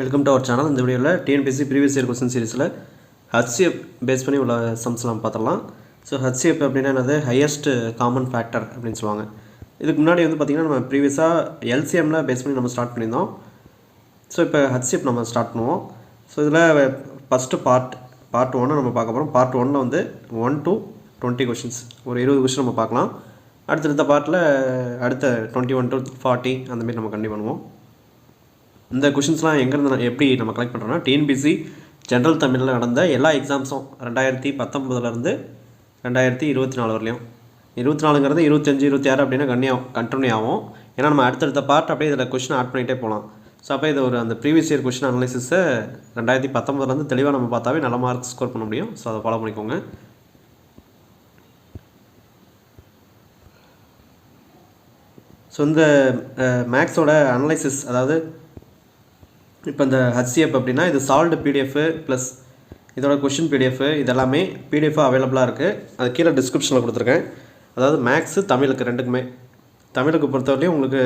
Welcome to our channel. இந்த வீடியோவில் TNPSC previous year question சீரிஸில் ஹச்சிஎஃப் பேஸ் பண்ணி உள்ள சம்ஸ்லாம் பார்த்துடலாம். ஸோ ஹச்சிஎஃப் அப்படின்னா என்னது, ஹையஸ்ட் காமன் ஃபேக்டர் அப்படின்னு சொல்லுவாங்க. இதுக்கு முன்னாடி வந்து பார்த்திங்கன்னா நம்ம ப்ரீவியஸாக எல்சிஎம்மில் பேஸ் பண்ணி நம்ம ஸ்டார்ட் பண்ணியிருந்தோம். ஸோ இப்போ ஹச்சிஎஃப் நம்ம ஸ்டார்ட் பண்ணுவோம். ஸோ இதில் ஃபஸ்ட்டு பார்ட் 1 நம்ம பார்க்க போகிறோம். பார்ட் 1 வந்து 1 to 20 கொஷின்ஸ், ஒரு 20 கொஷின் நம்ம பார்க்கலாம். அடுத்தடுத்த பார்ட்டில் அடுத்த 21 to 40 அந்தமாரி நம்ம கண்டிப்பாக பண்ணுவோம். இந்த கொஷின்ஸ்லாம் எங்கேருந்து எப்படி நம்ம கலெக்ட் பண்ணுறோன்னா, டிஎன்பிஎஸ்சி ஜென்ரல் தமிழில் நடந்த எல்லா எக்ஸாம்ஸும் 2019 2024 வரலையும், 24ங்கிறது 25 26 அப்படின்னா கண்டினியூ ஆகும். ஏன்னா நம்ம அடுத்தடுத்த பார்ட் அப்படியே இதில் கொஷின் ஆட் பண்ணிகிட்டே போகலாம். ஸோ அப்போ இது ஒரு அந்த ப்ரீவியஸ் இயர் கொஷின் அனலைசிஸை 2019 தெளிவாக நம்ம பார்த்தாவே நல்ல மார்க் ஸ்கோர் பண்ண முடியும். ஸோ அதை ஃபாலோ பண்ணிக்கோங்க. ஸோ இந்த மேக்ஸோட அனலைசிஸ், அதாவது இப்போ இந்த ஹச்சிஎஃப் அப்படின்னா இது சால்வ்டு பிடிஎஃப் ப்ளஸ் இதோட கொஷின் பிடிஎஃப், இதெல்லாமே பிடிஎஃபாக அவைலபிளாக இருக்குது. அது கீழே டிஸ்கிரிப்ஷனில் கொடுத்துருக்கேன். அதாவது மேக்ஸு தமிழுக்கு ரெண்டுக்குமே. தமிழுக்கு பொறுத்தவரையும் உங்களுக்கு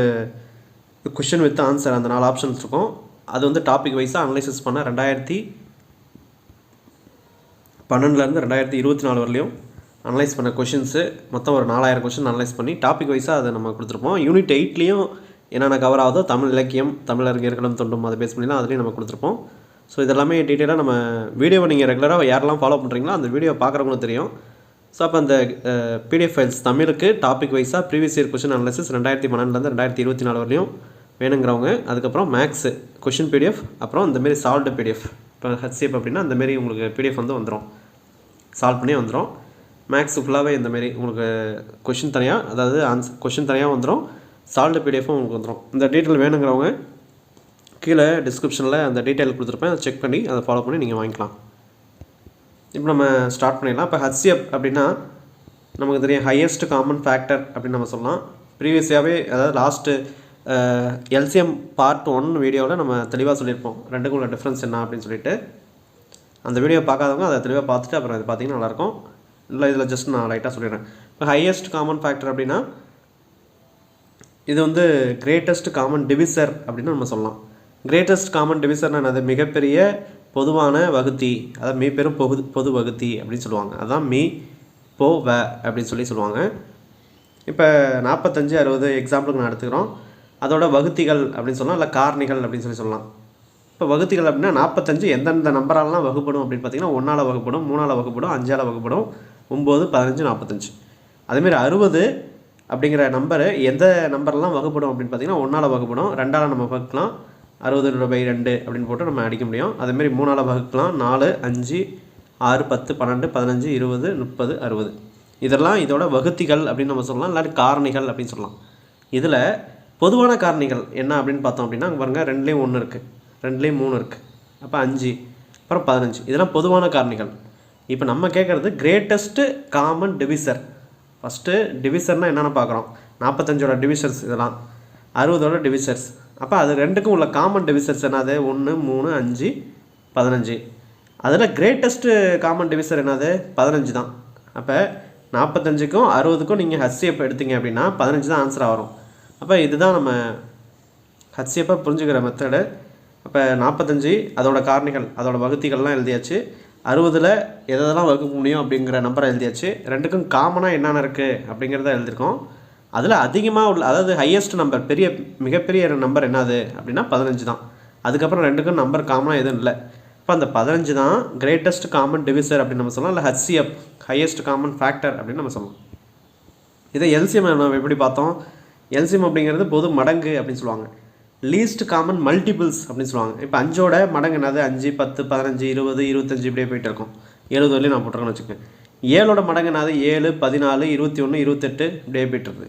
கொஷின் வித் ஆன்சர் அந்த 4 ஆப்ஷன்ஸ் இருக்கும். அது வந்து டாபிக் வைஸாக அனலைசிஸ் பண்ண 2012 2024 வரலையும் அனலைஸ் பண்ண கொஷின்ஸு மொத்தம் ஒரு 4000 கொஷின் அனலைஸ் பண்ணி டாபிக் வைஸாக அதை நம்ம கொடுத்துருப்போம். யூனிட் 8லேயும் என்னென்ன கவர் ஆகுதோ, தமிழ் இலக்கியம், தமிழறிஞர்களும் தொண்டும், அதை பேஸ் பண்ணிலாம் அதுலேயும் நம்ம கொடுத்துருப்போம். ஸோ இதெல்லாமே டீட்டெயிலாக நம்ம வீடியோவை நீங்கள் ரெகுலராக யாரெல்லாம் ஃபாலோ பண்ணுறீங்களோ அந்த வீடியோ பார்க்குறவங்களும் தெரியும். ஸோ அப்போ அந்த பிடிஎஃப் ஃபைல்ஸ் தமிழுக்கு டாபிக் வைஸாக ப்ரீவியஸ் இயர் கொஷின் அனலைசிஸ் 2012 2024 வரலையும் வேணுங்கிறவங்க, அதுக்கப்புறம் மேக்ஸு கொஷின் பிடிஎஃப், அப்புறம் இந்தமாரி சால்வ்டு பிடிஎஃப். இப்போ ஹச்சிஎஃப் அப்படின்னா இந்தமாரி உங்களுக்கு பிடிஎஃப் வந்து வந்துடும், சால்வ் பண்ணி வந்துடும். மேக்ஸ் ஃபுல்லாகவே இந்தமாரி உங்களுக்கு கொஷின் தனியாக, அதாவது ஆன்சர் கொஷின் தனியாக வந்துடும், சால்வ்டு பிடிஎஃப்பும் உங்களுக்கு வந்துடும். இந்த டீட்டெயில் வேணுங்கிறவங்க கீழே டிஸ்கிரிப்ஷனில் அந்த டீட்டெயில் கொடுத்துருப்பேன். அதை செக் பண்ணி அதை ஃபாலோ பண்ணி நீங்கள் வாங்கிக்கலாம். இப்போ நம்ம ஸ்டார்ட் பண்ணிடலாம். இப்போ ஹச்சிஎஃப் அப்படின்னா நமக்கு தெரியும் ஹையஸ்ட் காமன் ஃபேக்டர் அப்படின்னு நம்ம சொல்லலாம். ப்ரீவியஸாகவே, அதாவது லாஸ்ட்டு எல்சிஎம் பார்ட் 1 வீடியோவில் நம்ம தெளிவாக சொல்லியிருப்போம் ரெண்டுக்கும் உள்ள டிஃப்ரென்ஸ் என்ன அப்படின்னு சொல்லிட்டு. அந்த வீடியோ பார்க்காதவங்க அதை தெளிவாக பார்த்துட்டு அப்புறம் இது பார்த்திங்கன்னா நல்லாயிருக்கும். இல்லை இதில் ஜஸ்ட் நான் லைட்டாக சொல்லிடுறேன். இப்போ ஹையஸ்ட் காமன் ஃபேக்டர் அப்படின்னா இது வந்து கிரேட்டஸ்ட் காமன் டிவிசர் அப்படின்னு நம்ம சொல்லலாம். கிரேட்டஸ்ட் காமன் டிவிசர்னால் அது மிகப்பெரிய பொதுவான வகுத்தி, அதாவது மிகப்பெரும் பொது வகுத்தி அப்படின்னு சொல்லுவாங்க. அதுதான் அப்படின்னு சொல்லுவாங்க. இப்போ 45 60 எக்ஸாம்பிளுக்கு நான் எடுத்துக்கிறோம். அதோட வகுத்திகள் அப்படின்னு சொல்லலாம், இல்லை காரணிகள் அப்படின்னு சொல்லலாம். இப்போ வகுத்திகள் அப்படின்னா 45 எந்தெந்த நம்பராலாம் வகுப்படும் அப்படின்னு பார்த்தீங்கன்னா 1ஆல் வகுப்படும், 3ஆல் வகுப்படும், 5ஆல் வகுப்படும், 9 15 45. அதேமாரி 60 அப்படிங்கிற நம்பரு எந்த நம்பர்லாம் வகுப்படும் அப்படின்னு பார்த்தீங்கன்னா 1ஆல் வகுப்படும், 2ஆல் நம்ம வகுக்கலாம், 60/2 அப்படின்னு போட்டு நம்ம அடிக்க முடியும். அதேமாரி 3ஆல் வகுக்கலாம், 4 5 6 10 12 15 20 30 60. இதெல்லாம் இதோட வகுத்திகள் அப்படின்னு நம்ம சொல்லலாம், இல்லாட்டி காரணிகள் அப்படின்னு சொல்லலாம். இதில் பொதுவான காரணிகள் என்ன அப்படின்னு பார்த்தோம் அப்படின்னா, பாருங்கள் 2லேயும் 1 இருக்குது, 2லேயும் 3 இருக்குது, அப்போ 5, அப்புறம் 15. இதெல்லாம் பொதுவான காரணிகள். இப்போ நம்ம கேட்குறது கிரேட்டஸ்ட்டு காமன் டிவிசர். ஃபஸ்ட்டு டிவிசர்னால் என்னென்னு பார்க்குறோம். 45ஓட டிவிசர்ஸ் இதெல்லாம், 60ஓட டிவிசர்ஸ். அப்போ அது ரெண்டுக்கும் உள்ள காமன் டிவிசர்ஸ் என்னது, 1 3 5 15. அதில் கிரேட்டஸ்ட்டு காமன் டிவிசர் என்னது, 15 தான். அப்போ 45க்கும் 60க்கும் நீங்கள் ஹச்சிஎஃப் எடுத்தீங்க அப்படின்னா 15 தான் ஆன்சராக வரும். அப்போ இதுதான் நம்ம ஹச்சிஎஃப்பை புரிஞ்சுக்கிற மெத்தடு. அப்போ 45 அதோட காரணிகள், அதோட வகுத்திகள்லாம் எழுதியாச்சு. 60ல் எதெல்லாம் வகுக்க முடியும் அப்படிங்கிற நம்பரை எழுதியாச்சு. ரெண்டுக்கும் காமனாக என்னென்ன இருக்குது அப்படிங்கிறத எழுதியிருக்கோம். அதில் அதிகமாக உள்ள, அதாவது ஹையஸ்ட் நம்பர், மிகப்பெரிய நம்பர் என்னது அப்படின்னா 15 தான். அதுக்கப்புறம் ரெண்டுக்கும் நம்பர் காமனாக எதுவும் இல்லை. இப்போ அந்த 15 தான் கிரேட்டஸ்ட் காமன் டிவிசர் அப்படின்னு நம்ம சொல்லலாம், இல்லை ஹச்சிஎஃப் ஹையஸ்ட் காமன் ஃபேக்டர் அப்படின்னு நம்ம சொல்லலாம். இதை எல்சிஎம் நம்ம எப்படி பார்த்தோம், எல்சிஎம் அப்படிங்கிறது பொது மடங்கு அப்படின்னு சொல்லுவாங்க. லீஸ்ட் காமன் மல்டிபிள்ஸ் அப்படின்னு சொல்லுவாங்க. இப்போ 5ஓட மடங்கு என்னது, 5 10 15 20 25 இப்படியே போயிட்டு இருக்கும். 70 வரையும் நான் போட்டுருக்கேன்னு வச்சுக்கேன். 7ஓட மடங்கு என்னது, 7 14 21 28 இப்படியே போய்ட்டுருக்கு.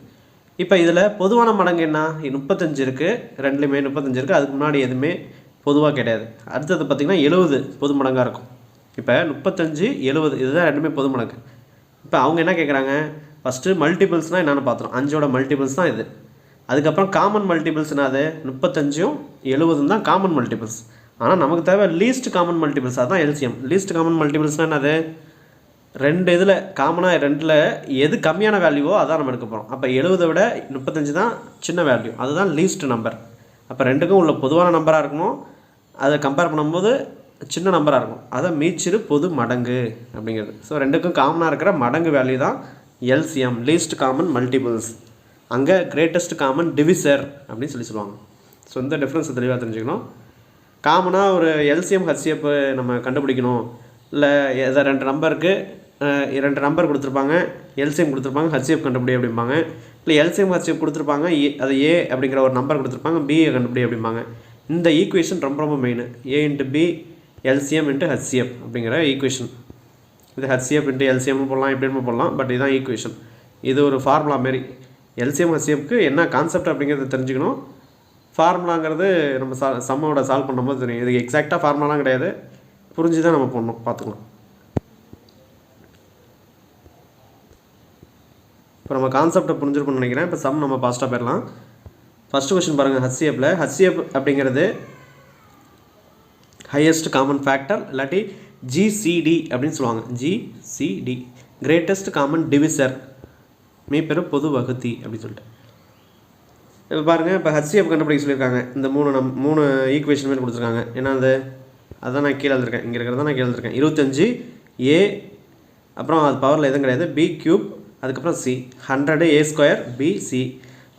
இப்போ இதில் பொதுவான மடங்கு என்ன, 35 இருக்குது, 2லேயுமே 35 இருக்குது. அதுக்கு முன்னாடி எதுவுமே பொதுவாக கிடையாது. அடுத்தது பார்த்திங்கன்னா 70 பொது மடங்காக இருக்கும். இப்போ 35 70 இதுதான் ரெண்டுமே பொது மடங்கு. இப்போ அவங்க என்ன கேட்குறாங்க, ஃபஸ்ட்டு மல்டிபிள்ஸ்னால் என்னென்னு பார்த்துரும். 5ஓட மல்டிபிள்ஸ் தான் இது. அதுக்கப்புறம் காமன் மல்டிபிள்ஸ்னால் அது 35ம் 70 தான் காமன் மல்டிபிள்ஸ். ஆனால் நமக்கு தேவை லீஸ்ட் காமன் மல்டிபிள்ஸ், அதுதான் எல்சிஎம். லீஸ்ட் காமன் மல்டிபிள்ஸ்னால் என்னது, 2 இதில் காமனாக 2ல் எது கம்மியான வேல்யூவோ அதான் நம்ம எடுக்க போகிறோம். அப்போ 70 விட 35 தான் சின்ன வேல்யூ, அதுதான் லீஸ்ட் நம்பர். அப்போ ரெண்டுக்கும் உள்ள பொதுவான நம்பராக இருக்கணும், அதை கம்பேர் பண்ணும்போது சின்ன நம்பராக இருக்கும். அதை மீச்சிறு பொது மடங்கு அப்படிங்கிறது. ஸோ ரெண்டுக்கும் காமனாக இருக்கிற மடங்கு வேல்யூ தான் எல்சிஎம், லீஸ்ட் காமன் மல்டிபிள்ஸ். அங்கே கிரேட்டஸ்ட் காமன் டிவிசர் அப்படின்னு சொல்லுவாங்க. ஸோ இந்த டிஃப்ரென்ஸை தெளிவாக தெரிஞ்சுக்கணும். காமனாக ஒரு எல்சிஎம் ஹெச்சிஎஃப் நம்ம கண்டுபிடிக்கணும், இல்லை எதை ரெண்டு நம்பர் கொடுத்துருப்பாங்க, எல்சிஎம் கொடுத்துருப்பாங்க, ஹெச்சிஎஃப் கண்டுபிடி அப்படிம்பாங்க. இல்லை எல்சிஎம் ஹெச்சிஎஃப் கொடுத்துருப்பாங்க, அது ஏ அப்படிங்கிற ஒரு நம்பர் கொடுத்துருப்பாங்க, பிஏ கண்டுபிடி அப்படிம்பாங்க. இந்த ஈக்குவேஷன் ரொம்ப ரொம்ப main. A into B LCM into HCF அப்படிங்கிற ஈக்குவேஷன். இது ஹெச்சிஎஃப் இன்ட்டு எல்சிஎம்னு போடலாம், எப்படின்னு போடலாம். பட் இதுதான் ஈக்குவேஷன். இது ஒரு ஃபார்முலா மாரி. எல்சிஎம் ஹெச்சிஎஃப்க்கு என்ன கான்செப்ட் அப்படிங்கிறத தெரிஞ்சுக்கணும். ஃபார்முலாங்கிறது நம்ம சம்மோட சால்வ் பண்ணும்போது தெரியும். இதுக்கு எக்ஸாக்டாக ஃபார்முலாலாம் கிடையாது, புரிஞ்சு தான் நம்ம பண்ணணும், பார்த்துக்கலாம். இப்போ நம்ம கான்செப்டை புரிஞ்சிருக்கும்னு நினைக்கிறேன். இப்போ சம் நம்ம ஃபாஸ்ட்டாக போயிடலாம். ஃபஸ்ட்டு கொஸ்டின் பாருங்கள். ஹெச்சிஎஃப் அப்படிங்கிறது ஹையஸ்ட் காமன் ஃபேக்டர், இல்லாட்டி ஜிசிடி அப்படின்னு சொல்லுவாங்க. ஜிசிடி கிரேட்டஸ்ட் காமன் டிவிசர், மீப்பெரு பொது வகுத்தி அப்படின்னு சொல்லிட்டு. இப்போ பாருங்கள், இப்போ ஹெச்சிஎஃப் கண்டுபிடிக்க சொல்லியிருக்காங்க. இந்த மூணு ஈக்குவேஷன் மாதிரி கொடுத்துருக்காங்க. ஏன்னா அதான் நான் கீழே எழுதிருக்கேன், இங்கே இருக்கிறத நான் கீழே எழுதிருக்கேன். 25 ஏ, அப்புறம் அது பவரில் எதுவும் கிடையாது, பி கியூப், அதுக்கப்புறம் சி 100 ஏ ஸ்கொயர் பிசி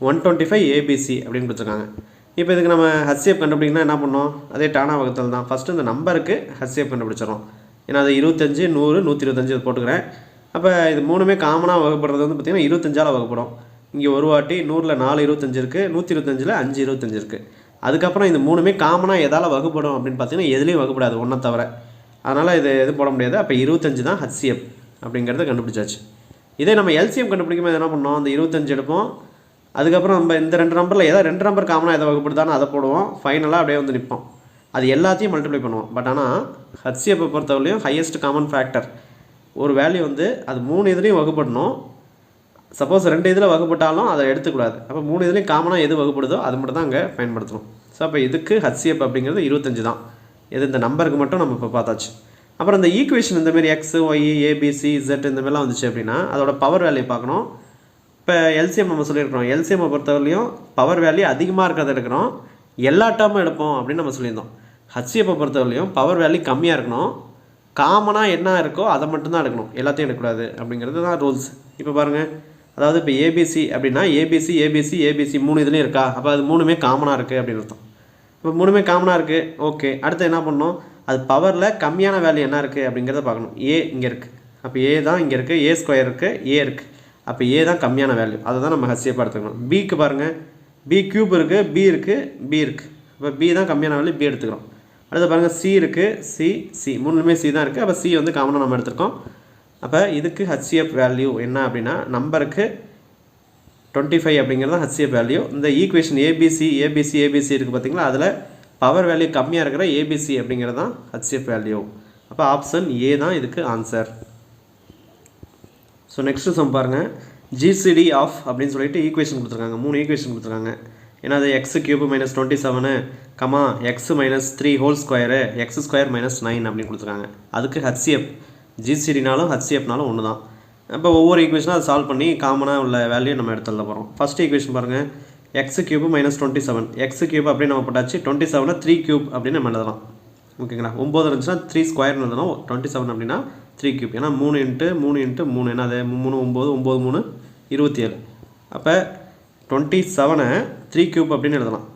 125 ஏபிசி அப்படின்னு கொடுத்துருக்காங்க. இப்போ இதுக்கு நம்ம ஹெச்சிஎஃப் கண்டுபிடிக்கணும்னா என்ன பண்ணோம்? அதே டானா வகுத்தல் தான். ஃபஸ்ட்டு இந்த நம்பருக்கு ஹெச்சிஎஃப் கண்டுபிடிச்சிடறோம். ஏன்னா அது 25 100 125 இது போட்டுக்கிறேன். அப்போ இது மூணுமே காமனாக வகுப்படுறது வந்து பார்த்திங்கன்னா 25ஆல் வகுப்படும். இங்கே ஒரு வாட்டி 100ல் 4 25 இருக்குது, 125ல் 5 25 இருக்குது. அதுக்கப்புறம் இந்த மூணுமே காமனாக எதால் வகுப்படும் அப்படின்னு பார்த்தீங்கன்னா எதுலேயும் வகுப்படாது, ஒன்றை தவிர. அதனால் இது எது போட முடியாது. அப்போ 25 தான் ஹெச்சிஎஃப் அப்படிங்கிறத கண்டுபிடிச்சாச்சு. இதே நம்ம எல்சிஎம் கண்டுபிடிக்கும்போது என்ன பண்ணோம்? அந்த 25 எடுப்போம். அதுக்கப்புறம் நம்ம இந்த ரெண்டு நம்பரில் ஏதாவது ரெண்டு நம்பர் காமனாக எதை வகுப்படுதானோ அதை போடுவோம். ஃபைனலாக அப்படியே வந்து நிற்போம். அது எல்லாத்தையும் மல்டிப்ளை பண்ணுவோம். பட் ஆனால் ஹெச்சிஎஃப்பை பொறுத்தவரையும் ஹையஸ்ட் காமன் ஃபேக்டர் ஒரு வேல்யூ வந்து அது 3 இதுலேயும் வகுப்படணும். சப்போஸ் 2 இதில் வகுப்பட்டாலும் அதை எடுத்துக்கூடாது. அப்போ 3 இதுலேயும் காமனாக எது வகுப்படுதோ அது மட்டும் தான் அங்கே பயன்படுத்தணும். ஸோ அப்போ இதுக்கு ஹெச்சிஎஃப் அப்படிங்கிறது 25 தான். இது இந்த நம்பருக்கு மட்டும் நம்ம இப்போ பார்த்தாச்சு. அப்புறம் இந்த ஈக்குவேஷன் இந்தமாரி எக்ஸ் ஒய் ஏபிசி இசட் இந்தமாரிலாம் வந்துச்சு அப்படின்னா அதோட பவர் வேல்யூ பார்க்கணும். இப்போ எல்சிஎம் நம்ம சொல்லியிருக்கிறோம். எல்சிஎம்மை பொறுத்தவரையிலையும் பவர் வேல்யூ அதிகமாக இருக்கிறத எடுக்கிறோம், எல்லா டேர்மும் எடுப்போம் அப்படின்னு நம்ம சொல்லியிருந்தோம். ஹெச்சிஎஃப்பை பொறுத்தவரையிலையும் பவர் வேல்யூ கம்மியாக இருக்கணும், காமனாக என்ன இருக்கோ அதை மட்டும்தான் எடுக்கணும், எல்லாத்தையும் எடுக்கக்கூடாது அப்படிங்கிறது தான் ரூல்ஸ். இப்போ பாருங்கள், அதாவது இப்போ ஏபிசி அப்படின்னா ஏபிசி ஏபிசி ஏபிசி 3 இதுலேயும் இருக்கா? அப்போ அது மூணுமே காமனாக இருக்குது அப்படின்னு அர்த்தம். இப்போ மூணுமே காமனாக இருக்குது, ஓகே. அடுத்து என்ன பண்ணணும்? அது பவரில் கம்மியான வேல்யூ என்ன இருக்குது அப்படிங்கிறத பார்க்கணும். ஏ இங்கே இருக்குது, அப்போ ஏ தான் இங்கே இருக்குது, ஏ ஸ்கொயர் இருக்குது, ஏ இருக்குது. அப்போ ஏ தான் கம்மியான வேல்யூ, அதை தான் நம்ம ஹெச்சிஎஃப் எடுத்துக்கணும். பிக்கு பாருங்கள், பி கியூப் இருக்குது, பி இருக்குது, பி இருக்குது. இப்போ பி தான் கம்மியான வேல்யூ, பி எடுத்துக்கிறோம். அடுத்து பாருங்கள், சி இருக்குது, சி மூணுமே சி தான் இருக்குது. அப்போ சி வந்து காமனாக நம்ம எடுத்துருக்கோம். அப்போ இதுக்கு ஹெச்சிஎஃப் வேல்யூ என்ன அப்படின்னா நம்பருக்கு 25 அப்படிங்கிறது தான் ஹெச்சிஎஃப் வேல்யூ. இந்த ஈக்குவேஷன் ஏபிசி ஏபிசி ஏபிசி இருக்குது பார்த்தீங்களா, அதில் பவர் வேல்யூ கம்மியாக இருக்கிற ஏபிசி அப்படிங்கிறது தான் ஹெச்சிஎஃப் வேல்யூ. அப்போ ஆப்ஷன் ஏ தான் இதுக்கு ஆன்சர். ஸோ நெக்ஸ்ட்டு சம் பாருங்கள். ஜிசிடி ஆஃப் அப்படின்னு சொல்லிட்டு ஈக்குவேஷன் கொடுத்துருக்காங்க, 3 ஈக்குவேஷன் கொடுத்துருக்காங்க. ஏன்னா அது X cube minus 27 comma X minus 3 whole square X square minus 9 அப்படின்னு கொடுத்துருக்காங்க. அதுக்கு ஹெச்சிஎஃப் ஜிசிடினாலும் ஹெச்சிஎஃப்னாலும் ஒன்று தான். இப்போ ஒவ்வொரு ஈக்குவேஷனாக அதை சால்வ் பண்ணி காமனாக உள்ள வேல்யூ நம்ம எடுத்துட போகிறோம். ஃபஸ்ட் ஈக்குவேஷன் பாருங்கள், X cube minus 27 X cube அப்படின்னு நம்ம போட்டாச்சு. 27 3 கியூப் அப்படின்னு நம்ம எழுதலாம், ஓகேங்களா. 9 இருந்துச்சுன்னா 3 ஸ்கொயர்னு எழுதணும். 27 அப்படின்னா 3 கியூப், ஏன்னா 3 இன்ட்டு 3 என்ன அது 3 9 9 3 27. அப்போ 27 3 கியூப் அப்படின்னு எழுதலாம்.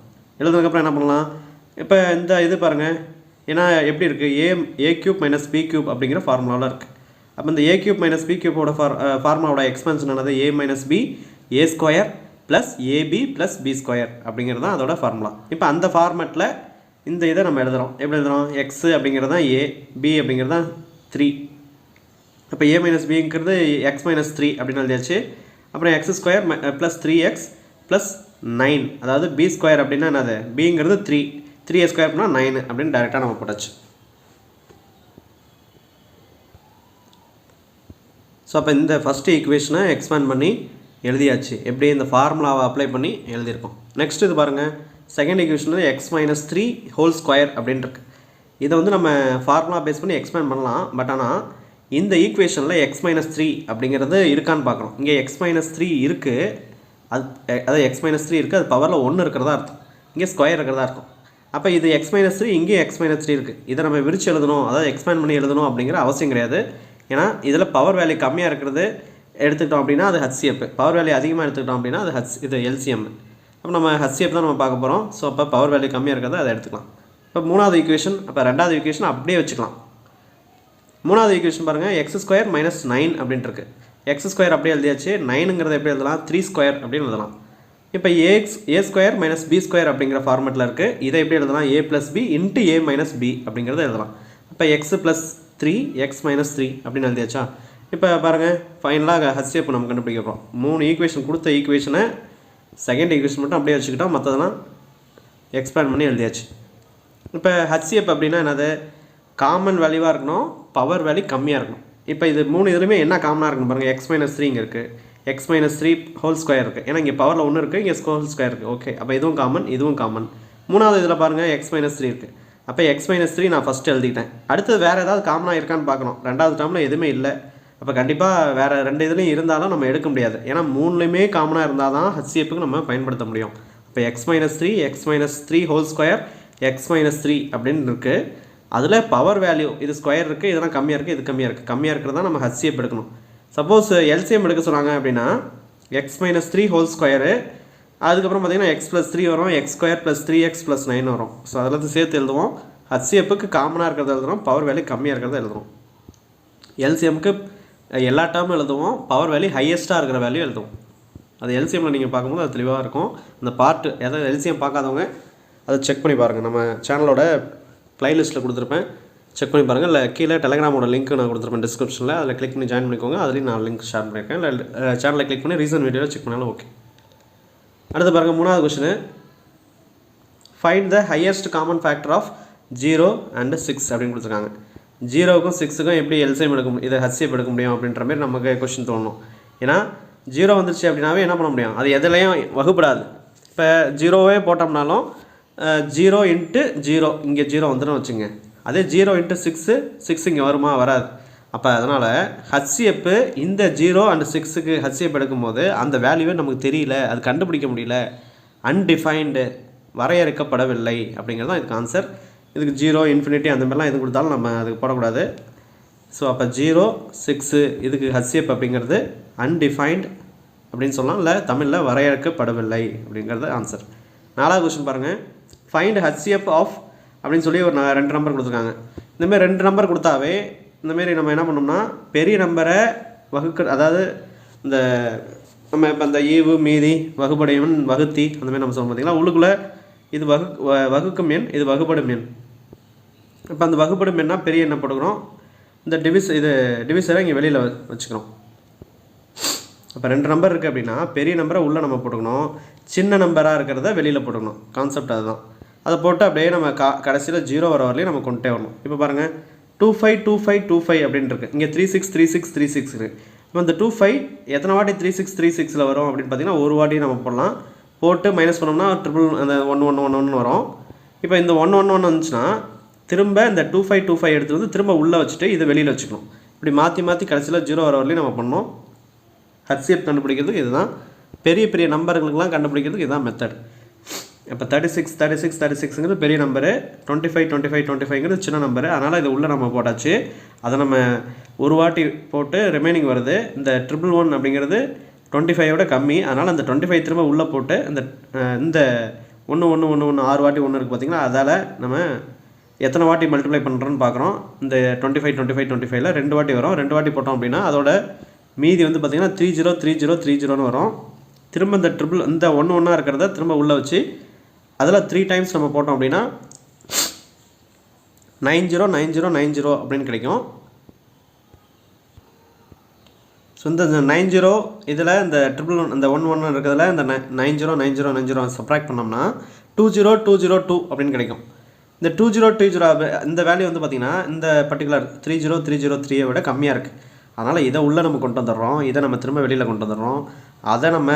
எழுதுனதுக்கப்புறம் என்ன பண்ணலாம்? இப்போ இந்த இது பாருங்கள், ஏன்னா எப்படி இருக்குது, A cube minus B cube அப்படிங்கிற ஃபார்முலாவில் இருக்குது. அப்போ இந்த ஏ கியூப் மைனஸ் பி கியூப்போட ஃபார்முலாவோட எக்ஸ்பென்ஷன் ஆனது A minus B A square plus AB plus B square அப்படிங்கிறது தான் அதோட ஃபார்முலா. இப்போ அந்த ஃபார்மேட்டில் இந்த இதை நம்ம எழுதுகிறோம். எப்படி எழுதுகிறோம்? எக்ஸு அப்படிங்கிறது தான் ஏ, பி அப்படிங்கிறது தான் 3. அப்போ ஏ மைனஸ் பிங்கிறது எக்ஸ் மைனஸ் 3 அப்படின்னு எழுதியாச்சு. அப்புறம் X square plus 3x plus 9, அதாவது பி ஸ்கொயர் அப்படின்னா என்னது, பிங்கிறது 3 ஸ்கொயர் அப்படின்னா 9 அப்படின்னு டேரெக்டாக நம்ம போட்டாச்சு. ஸோ அப்போ இந்த ஃபஸ்ட்டு ஈக்குவேஷனை எக்ஸ்பேண்ட் பண்ணி எழுதியாச்சு. எப்படி இந்த ஃபார்முலாவை அப்ளை பண்ணி எழுதியிருக்கோம். நெக்ஸ்ட் இது பாருங்கள், செகண்ட் ஈக்குவேஷனில் எக்ஸ் மைனஸ் 3 ஹோல் ஸ்கொயர் அப்படின்ட்டு. இதை வந்து நம்ம ஃபார்முலா பேஸ் பண்ணி எக்ஸ்பேண்ட் பண்ணலாம். பட் ஆனால் இந்த ஈக்குவேஷனில் எக்ஸ் மைனஸ் 3 அப்படிங்கிறது இருக்கான்னு பார்க்கணும். இங்கே எக்ஸ் மைனஸ் 3 இருக்குது, அது எக்ஸ் மைனஸ் 3 இருக்குது, அது பவரில் 1 இருக்கிறதா அர்த்தம். இங்கே ஸ்கொயர் இருக்கிறதா இருக்கும். அப்போ இது x - 3 இங்கேயும் x - 3 இருக்குது. இதை நம்ம விரிச்சு எழுதணும், அதாவது எக்ஸ்பேண்ட் பண்ணி எழுதணும் அப்படிங்கிற அவசியம் கிடையாது. ஏன்னா இதில் பவர் வேல்யூ கம்மியாக இருக்கிறது எடுத்துக்கிட்டோம் அப்படின்னா அது HCF, பவர் வேல்யூ அதிகமாக எடுத்துக்கிட்டோம் அப்படின்னா அது இது LCM. அப்போ நம்ம HCF தான் நம்ம பார்க்க போகிறோம். ஸோ அப்போ பவர் வேல்யூ கம்மியாக இருக்கிறத அதை எடுத்துக்கலாம். இப்போ மூணாவது ஈக்குவேஷன், அப்போ ரெண்டாவது ஈக்குவேஷன் அப்படியே வச்சுக்கலாம். மூணாவது ஈக்குவேஷன் பாருங்கள், x² - 9 அப்படின்ட்டு இருக்குது. x² அப்படியே எழுதியாச்சு. 9ங்கிறத எப்படி எழுதலாம், 3² அப்படின்னு எழுதலாம். இப்போ a² - b² அப்படிங்கிற ஃபார்மெட்டில் இருக்குது. இதை எப்படி எழுதலாம், a + b × a - b அப்படிங்கிறத எழுதலாம். அப்போ x + 3 x - 3 அப்படின்னு எழுதியாச்சா. இப்போ பாருங்கள், ஃபைனலாக HCF நம்ம கண்டுபிடிக்க போகிறோம். 3 ஈக்குவேஷன் கொடுத்த ஈக்குவேஷனை செகண்ட் ஈக்குவேஷன் மட்டும் அப்படியே வச்சுக்கிட்டோம், மற்றதெல்லாம் எக்ஸ்பேண்ட் பண்ணி எழுதியாச்சு. இப்போ HCF அப்படின்னா என்னது, காமன் வேல்யூவாக இருக்கணும், பவர் வேல்யூ கம்மியாக இருக்கணும். இப்போ இது 3 இதுலையுமே என்ன காமனாக இருக்கணும் பாருங்கள், x - 3 இங்கே இருக்குது, x - 3 ஹோல் ஸ்கொயர் இருக்குது. ஏன்னா இங்கே பவரில் 1 இருக்குது, இங்கே ஹோல் ஸ்கொயர் இருக்குது. ஓகே, அப்போ இதுவும் காமன், இதுவும் காமன். மூணாவது இதில் பாருங்கள் x - 3 இருக்குது. அப்போ x - 3 நான் ஃபஸ்ட்டு எழுதிக்கிட்டேன். அடுத்தது வேறு ஏதாவது காமனாக இருக்கான்னு பார்க்கணும். ரெண்டாவது டேர்மில் எதுவுமே இல்லை. அப்போ கண்டிப்பாக வேறு 2 இதுலையும் இருந்தாலும் நம்ம எடுக்க முடியாது. ஏன்னா 3லையுமே காமனாக இருந்தால் தான் HCFக்கு நம்ம பயன்படுத்த முடியும். இப்போ x - 3 x - 3 whole square x - 3 அப்படின்னு இருக்குது. அதில் பவர் வேல்யூ இது ஸ்கொயர் இருக்குது, இதெல்லாம் கம்மியாக இருக்குது, இது கம்மியாக இருக்குது. கம்மியாக இருக்கிறது தான் நம்ம HCF எடுக்கணும். சப்போஸ் LCM எடுக்க சொன்னாங்க அப்படின்னா x - 3 ஹோல் ஸ்கொயரு, அதுக்கப்புறம் பார்த்திங்கன்னா x + 3 வரும், x² + 3x + 9 வரும். ஸோ அதில் சேர்த்து எழுதுவோம். HCFக்கு காமனாக இருக்கிறத எழுதுகிறோம், பவர் வேல்யூ கம்மியாக இருக்கிறத எழுதுகிறோம். LCMக்கு எல்லா டேர்மும் எழுதுவோம், பவர் வேல்யூ ஹையஸ்ட்டாக இருக்கிற வேல்யூ எழுதுவோம். அது LCMல நீங்கள் பார்க்கும்போது அது தெளிவாக இருக்கும். அந்த பார்ட்டு எதாவது LCM பார்க்காதவங்க அதை செக் பண்ணி பாருங்கள். நம்ம சேனலோட ப்ளேலிஸ்ட்டில் கொடுத்துருப்பேன், செக் பண்ணி பாருங்கள். இல்லை கீழே டெலகிராமோட லிங்க் நான் கொடுத்துருப்பேன் டிஸ்கிரிப்ஷனில், அதில் கிளிக் பண்ணி ஜாயின் பண்ணிக்கோங்க. அதுலேயும் நான் லிங்க் ஷேர் பண்ணியிருக்கேன். இல்லை சேனலில் கிளிக் பண்ணி ரீசன்ட் வீடியோவில் செக் பண்ணாலும் ஓகே. அடுத்து பாருங்கள், மூணாவது question, find the highest common factor of 0 and 6 அப்படின்னு கொடுத்துருக்காங்க. 0க்கும் 6க்கும் எப்படி LCM எடுக்க முடியும், இதை HCF எடுக்க முடியும் அப்படின்ற மாதிரி நமக்கு கொஸ்டின் தோணும். ஏன்னா 0 வந்துருச்சு அப்படின்னாவே என்ன பண்ண முடியும், அது எதுலையும் வகுப்படாது. இப்போ 0வே போட்டோம்னாலும் 0 × 0 இங்கே 0 வந்துடும் வச்சுங்க. அதே 0 × 6 இங்கே வருமா, வராது. அப்போ அதனால் HCF இந்த 0 and 6க்கு HCF எடுக்கும்போது அந்த வேல்யூவே நமக்கு தெரியல, அது கண்டுபிடிக்க முடியல, அன்டிஃபைன்டு வரையறுக்கப்படவில்லை அப்படிங்கிறது தான் இதுக்கு ஆன்சர். இதுக்கு 0 ∞ அந்த மாதிரிலாம் எது கொடுத்தாலும் நம்ம அதுக்கு போடக்கூடாது. ஸோ அப்போ 0 6 இதுக்கு HCF அப்படிங்கிறது அன்டிஃபைன்டு அப்படின்னு சொல்லலாம், இல்லை தமிழில் வரையறுக்கப்படவில்லை அப்படிங்கிறது ஆன்சர். நாலாவது கொஸ்டின் பாருங்கள், ஃபைண்ட் HCF ஆஃப் அப்படின்னு சொல்லி ஒரு 2 நம்பர் கொடுத்துருக்காங்க. இந்தமாரி 2 நம்பர் கொடுத்தாவே இந்தமாரி நம்ம என்ன பண்ணோம்னா பெரிய நம்பரை அதாவது இந்த நம்ம இப்போ இந்த ஈவு மீதி வகுப்படையவன் வகுத்தி அந்த மாதிரி நம்ம சொல்லணும். பார்த்திங்களா, உள்ளுக்குள்ளே இது வகுக்கும் எண், இது வகுப்படும் எண். இப்போ அந்த வகுப்படும் எண்ணா பெரிய எண்ணை போட்டுக்கிறோம், இந்த டிவிசரை இங்கே வெளியில் வச்சுக்கிறோம். அப்போ 2 நம்பர் இருக்குது அப்படின்னா பெரிய நம்பரை உள்ளே நம்ம போட்டுக்கணும், சின்ன நம்பராக இருக்கிறத வெளியில் போட்டுக்கணும். கான்செப்ட் அதுதான். அதை போட்டு அப்படியே நம்ம கடைசியில் 0 வர வரலையும் நம்ம கொண்டுட்டே வரணும். இப்போ பாருங்கள், 25 25 25 அப்படின்னு இருக்குது. இங்கே 36 36 36 இருக்குது. இப்போ இந்த 25 எத்தனை வாட்டி 36 36ல் வரும் அப்படின்னு பார்த்தீங்கன்னா ஒரு வாட்டி நம்ம போடலாம். போட்டு மைனஸ் பண்ணோம்னா ட்ரிபிள் அந்த 1 1 1 1 வரும். இப்போ இந்த 1 1 1 வந்துச்சுன்னா திரும்ப இந்த 25 25 எடுத்து வந்து திரும்ப உள்ளே வச்சுட்டு இதை வெளியில் வச்சுக்கணும். இப்படி மாற்றி மாற்றி கடைசியில் 0 வர வரலையும் நம்ம பண்ணோம். HCF கண்டுபிடிக்கிறதுக்கு இதுதான், பெரிய பெரிய நம்பர்களுக்கெல்லாம் கண்டுபிடிக்கிறதுக்கு இதுதான் மெத்தட். இப்போ 36 36 36ங்கிறது பெரிய நம்பரு, 25 25 25ங்கிறது சின்ன நம்பரு. அதனால் இதை உள்ளே நம்ம போட்டாச்சு. அதை நம்ம ஒரு வாட்டி போட்டு ரிமைனிங் வருது. இந்த 111 அப்படிங்கிறது 25 கம்மி. அதனால் அந்த 25 திரும்ப உள்ளே போட்டு இந்த 1 1 1 1 6 வாட்டி 1 இருக்குது பார்த்திங்களா, அதால் நம்ம எத்தனை வாட்டி மல்டிப்ளை பண்ணுறோன்னு பார்க்குறோம். இந்த 25 25 25ல் 2 வாட்டி வரும். 2 வாட்டி போட்டோம் அப்படின்னா அதோட மீதி வந்து பார்த்திங்கன்னா 30 30 30ன்னு வரும். திரும்ப இந்த இந்த 1 1 இருக்கிறத திரும்ப உள்ளே வச்சு அதில் 3 டைம்ஸ் நம்ம போட்டோம் அப்படின்னா 90 90 90 அப்படின்னு கிடைக்கும். ஸோ இந்த 90 இதில் இந்த 111 இந்த 1 1 இருக்கிறதுல இந்த 90 90 90 சப்ராக்ட் பண்ணோம்னா 20 202 அப்படின்னு கிடைக்கும். இந்த 2020 இந்த வேல்யூ வந்து பார்த்திங்கன்னா இந்த பர்டிகுலர் 30303 விட கம்மியாக இருக்குது. அதனால் இதை உள்ளே நம்ம கொண்டு வந்துடுறோம், இதை நம்ம திரும்ப வெளியில் கொண்டு வந்துடுறோம். அதை நம்ம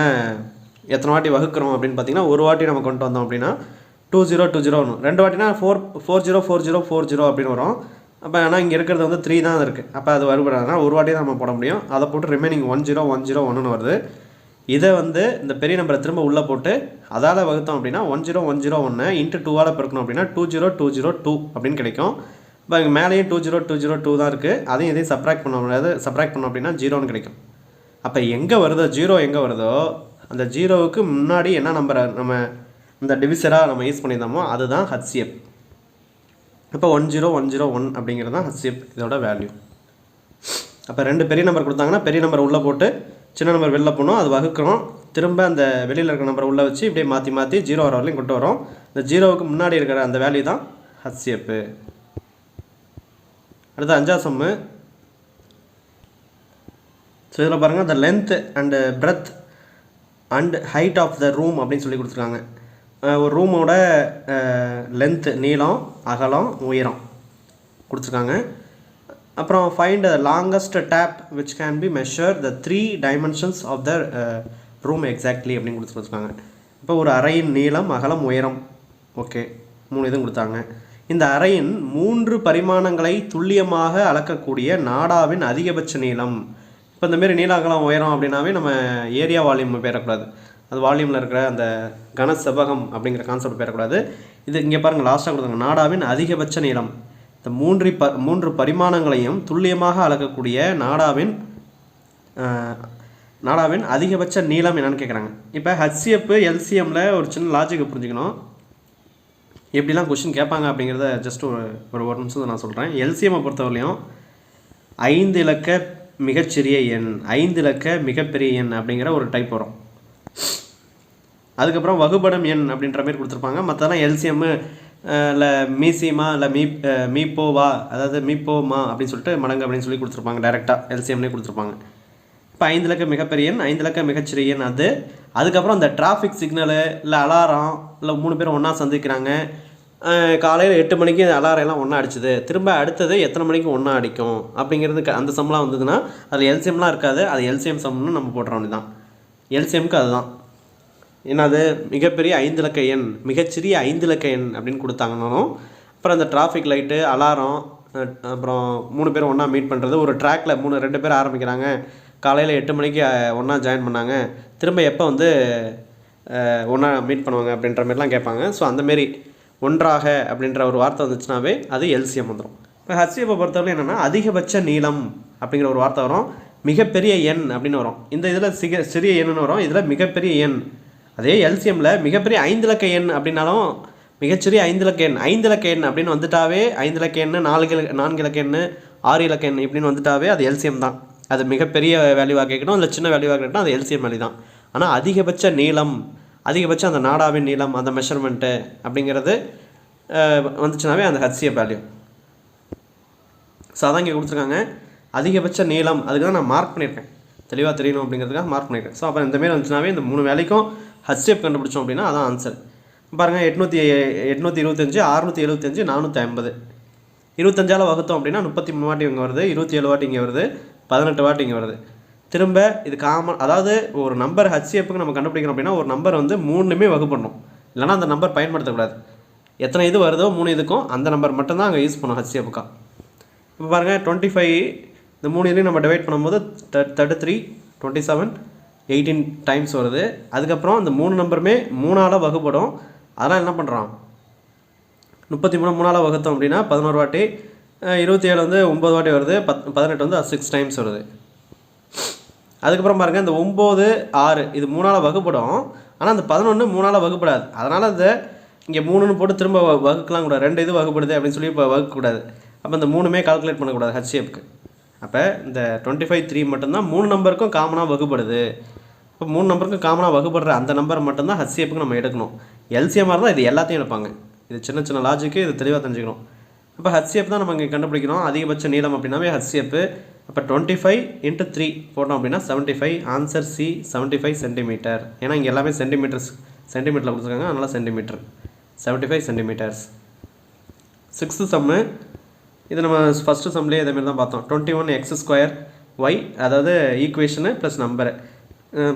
எத்தனை வாட்டி வகுக்கிறோம் அப்படின்னு பார்த்திங்கன்னா ஒரு வாட்டி நம்ம கொண்டு வந்தோம் அப்படின்னா 2020 வரும். 2 வாட்டினா 404040 அப்படின்னு வரும். அப்போ ஆனால் இங்கே இருக்கிறது வந்து 3 தான் இருக்குது. அப்போ அது வருபடாதுன்னா ஒரு வாட்டி தான் நம்ம போட முடியும். அதை போட்டு ரிமைனிங் 10 10 1ன்னு வருது. இதை வந்து இந்த பெரிய நம்பரை திரும்ப உள்ளே போட்டு அதால் வகுத்தோம் அப்படின்னா 10101 இன்ட்டு 2ஆல் பெருக்கணும் அப்படின்னா 20202 அப்படின்னு கிடைக்கும். இப்போ இங்கே மேலேயும் 20202 தான் இருக்குது. அதையும் இதையும் சப்ராக்ட் பண்ண முடியாது. சப்ராக்ட் பண்ணோம் அப்படின்னா 0ன்னு கிடைக்கும். அப்போ எங்கே வருதோ 0 எங்கே வருதோ அந்த 0வுக்கு முன்னாடி என்ன நம்பரை நம்ம இந்த டிவிசராக நம்ம யூஸ் பண்ணியிருந்தோமோ அதுதான் HCF. இப்போ 10101 அப்படிங்கிறது தான் HCF இதோட வேல்யூ. அப்போ ரெண்டு பெரிய நம்பர் கொடுத்தாங்கன்னா பெரிய நம்பர் உள்ளே போட்டு சின்ன நம்பர் வெளில போகணும், அது வகுக்கிறோம். திரும்ப அந்த வெளியில் இருக்கிற நம்பரை உள்ளே வச்சு இப்படியே மாற்றி மாற்றி 0 வர வரலையும் கொண்டு வரோம். இந்த 0வுக்கு முன்னாடி இருக்கிற அந்த வேல்யூ தான் HCF. அடுத்து 5ஆவது சம்மு. ஸோ இதில் பாருங்கள், the length and breadth and height of the room அப்படின்னு சொல்லி கொடுத்துருக்காங்க. ஒரு ரூமோட லென்த்து நீளம், அகலம், உயரம் கொடுத்துருக்காங்க. அப்புறம் find the longest tape which can be measure the 3 dimensions of the room exactly அப்படின்னு கொடுத்துருக்காங்க. இப்போ ஒரு அறையின் நீளம், அகலம், உயரம், ஓகே 3 இதுவும் கொடுத்தாங்க. இந்த அறையின் 3 பரிமாணங்களை துல்லியமாக அளக்கக்கூடிய நாடாவின் அதிகபட்ச நீளம். இப்போ இந்தமாரி நீள, அகலம், உயரம் அப்படின்னாவே நம்ம ஏரியா வால்யூம் பேரக்கூடாது. அது வால்யூமில் இருக்கிற அந்த கன செவ்வகம் அப்படிங்கிற கான்செப்ட் பேரக்கூடாது. இது இங்கே பாருங்கள் லாஸ்ட்டாக கொடுத்தாங்க, நாடாவின் அதிகபட்ச நீளம். இந்த 3 பரிமாணங்களையும் துல்லியமாக அளக்கக்கூடிய நாடாவின் அதிகபட்ச நீளம் என்னன்னு கேட்குறாங்க. இப்போ HCF LCMல ஒரு சின்ன லாஜிக்கை புரிஞ்சுக்கணும். எப்படிலாம் கொஷின் கேட்பாங்க அப்படிங்கிறத ஜஸ்ட் ஒரு நிமிஷம் நான் சொல்கிறேன். LCMை பொறுத்தவரையிலையும் 5 இலக்க மிகச்சிறிய எண், 5 இலக்க மிகப்பெரிய எண் அப்படிங்கிற ஒரு டைப் வரும். அதுக்கப்புறம் வகுபடும் எண் அப்படின்ற மாதிரி கொடுத்துருப்பாங்க. மற்றதெல்லாம் LCM இல்லை மீசிமா இல்லை மீப்போவா, அதாவது மீப்போமா அப்படின்னு சொல்லிட்டு மடங்கு அப்படின்னு சொல்லி கொடுத்துருப்பாங்க. டைரெக்டாக LCMலேயே கொடுத்துருப்பாங்க. இப்போ 5 இலக்க மிகப்பெரிய எண், 5 இலக்க மிகச்சிறிய எண் அது. அதுக்கப்புறம் இந்த டிராஃபிக் சிக்னலு இல்லை அலாரம் இல்லை 3 பேரும் ஒன்றா சந்திக்கிறாங்க, காலையில் 8 மணிக்கு அலாரம் எல்லாம் ஒன்றா அடிச்சுது, திரும்ப அடுத்தது எத்தனை மணிக்கு ஒன்றா அடிக்கும் அப்படிங்கிறது அந்த சம்லாம் வந்ததுன்னா அதில் LCMலாம் இருக்காது. அது LCM சம்னு நம்ம போடுற வேண்டியது தான். LCMக்கு அதுதான். ஏன்னா அது மிகப்பெரிய 5 இலக்க எண், மிகச்சிறிய 5 இலக்க எண் அப்படின்னு கொடுத்தாங்கன்னாலும், அப்புறம் அந்த டிராஃபிக் லைட்டு, அலாரம், அப்புறம் 3 பேரும் ஒன்றா மீட் பண்ணுறது, ஒரு ட்ராக்கில் 2 பேர் ஆரம்பிக்கிறாங்க, காலையில் 8 மணிக்கு ஒன்றா ஜாயின் பண்ணாங்க, திரும்ப எப்போ வந்து ஒன்றா மீட் பண்ணுவாங்க அப்படின்ற மாதிரிலாம் கேட்பாங்க. ஸோ அந்தமாரி ஒன்றாக அப்படின்ற ஒரு வார்த்தை வந்துச்சுனாவே அது LCM வந்துடும். இப்போ HCFை பொறுத்தவரை என்னென்னா அதிகபட்ச நீளம் அப்படிங்கிற ஒரு வார்த்தை வரும், மிகப்பெரிய எண் அப்படின்னு வரும். இந்த இதில் சிறிய எண்ணுன்னு வரும், இதில் மிகப்பெரிய எண். அதே LCMல மிகப்பெரிய 5 இலக்க எண் அப்படின்னாலும் மிகச்சிறிய 5 இலக்க எண், 5 இலக்க எண் அப்படின்னு வந்துட்டாவே 5 இலக்க எண், 4 இலக்க எண், 6 இலக்க எண் இப்படின்னு வந்துட்டாவே அது LCM தான். அது மிகப்பெரிய வேல்யூவாக கேட்கணும் இல்லை சின்ன வேல்யூவாக கேட்கணும், அது LCM வேல்யூ தான். ஆனால் அதிகபட்ச நீளம், அதிகபட்சம் அந்த நாடாவின் நீளம், அந்த மெஷர்மெண்ட்டு அப்படிங்கிறது வந்துச்சுனாவே அந்த HCF வேல்யூ. ஸோ அதான் இங்கே கொடுத்துருக்காங்க அதிகபட்ச நீளம். அதுக்கு தான் நான் மார்க் பண்ணியிருக்கேன், தெளிவாக தெரியணும் அப்படிங்கிறதுக்காக மார்க் பண்ணியிருக்கேன். ஸோ அப்போ இந்தமாரி வந்துச்சுனாவே இந்த 3 வேலைக்கும் HCF கண்டுபிடிச்சோம் அப்படின்னா அதான் ஆன்சர். பாருங்கள் 825, 675, 450. 25ஆல் வகுத்தோம் அப்படின்னா 33 வாட்டி இங்கே வருது, 27 வாட்டி இங்கே வருது, 18 வாட்டி இங்கே வருது. திரும்ப இது காமன், அதாவது ஒரு நம்பர் HCFக்கு நம்ம கண்டுபிடிக்கணும் அப்படின்னா ஒரு நம்பர் வந்து 3மே வகுப்படணும், இல்லைனா அந்த நம்பர் பயன்படுத்தக்கூடாது. எத்தனை இது வருதோ 3 இதுக்கும் அந்த நம்பர் மட்டும்தான் அங்கே யூஸ் பண்ணும் HCFக்கா. இப்போ பாருங்கள் 25, இந்த 3 இதையும் நம்ம டிவைட் பண்ணும்போது 33, 27, 18 டைம்ஸ் வருது. அதுக்கப்புறம் இந்த 3 நம்பருமே 3ஆல் வகுப்படும். அதெல்லாம் என்ன பண்ணுறோம், 33 3ஆல் வகுத்தோம் அப்படின்னா 11 வாட்டி, 27 வந்து 9 வாட்டி வருது, 18 வந்து 6 டைம்ஸ் வருது. அதுக்கப்புறம் பாருங்கள் இந்த 9, 6 இது 3ஆல் வகுப்படும். ஆனால் அந்த 11 3ஆல் வகுப்படாது. அதனால் அந்த இங்கே 3ன்னு போட்டு திரும்ப வகுக்கலாம் கூடாது, 2 இது வகுப்படுது அப்படின்னு சொல்லி இப்போ வகுக்கக்கூடாது. அப்போ இந்த 3மே கால்குலேட் பண்ணக்கூடாது HCFக்கு. அப்போ இந்த 25, 3 மட்டும்தான் 3 நம்பருக்கும் காமனாக வகுப்படுது. இப்போ 3 நம்பருக்கும் காமனாக வகுப்படுற அந்த நம்பர் மட்டும்தான் HCFக்கு நம்ம எடுக்கணும். LCMமாக இருந்தால் இது எல்லாத்தையும் எடுப்பாங்க. இது சின்ன சின்ன லாஜிக்கு, இது தெளிவாக தெரிஞ்சுக்கணும். அப்போ HCF தான் நம்ம இங்கே கண்டுபிடிக்கணும். அதிகபட்ச நீளம் அப்படின்னாவே HCF. அப்போ 25 × 3 போட்டோம் அப்படின்னா 75. Answer C 75 centimetre. ஏன்னா இங்கே எல்லாமே சென்டிமீட்டரில் கொடுத்துருக்காங்க, அதனால் சென்டிமீட்டர் 75 சென்டிமீட்டர்ஸ். 6th சம்மு. இது நம்ம ஃபஸ்ட்டு சம்லேயே இதேமாரி தான் பார்த்தோம். 21x²y, அதாவது ஈக்குவேஷனு ப்ளஸ் நம்பரு.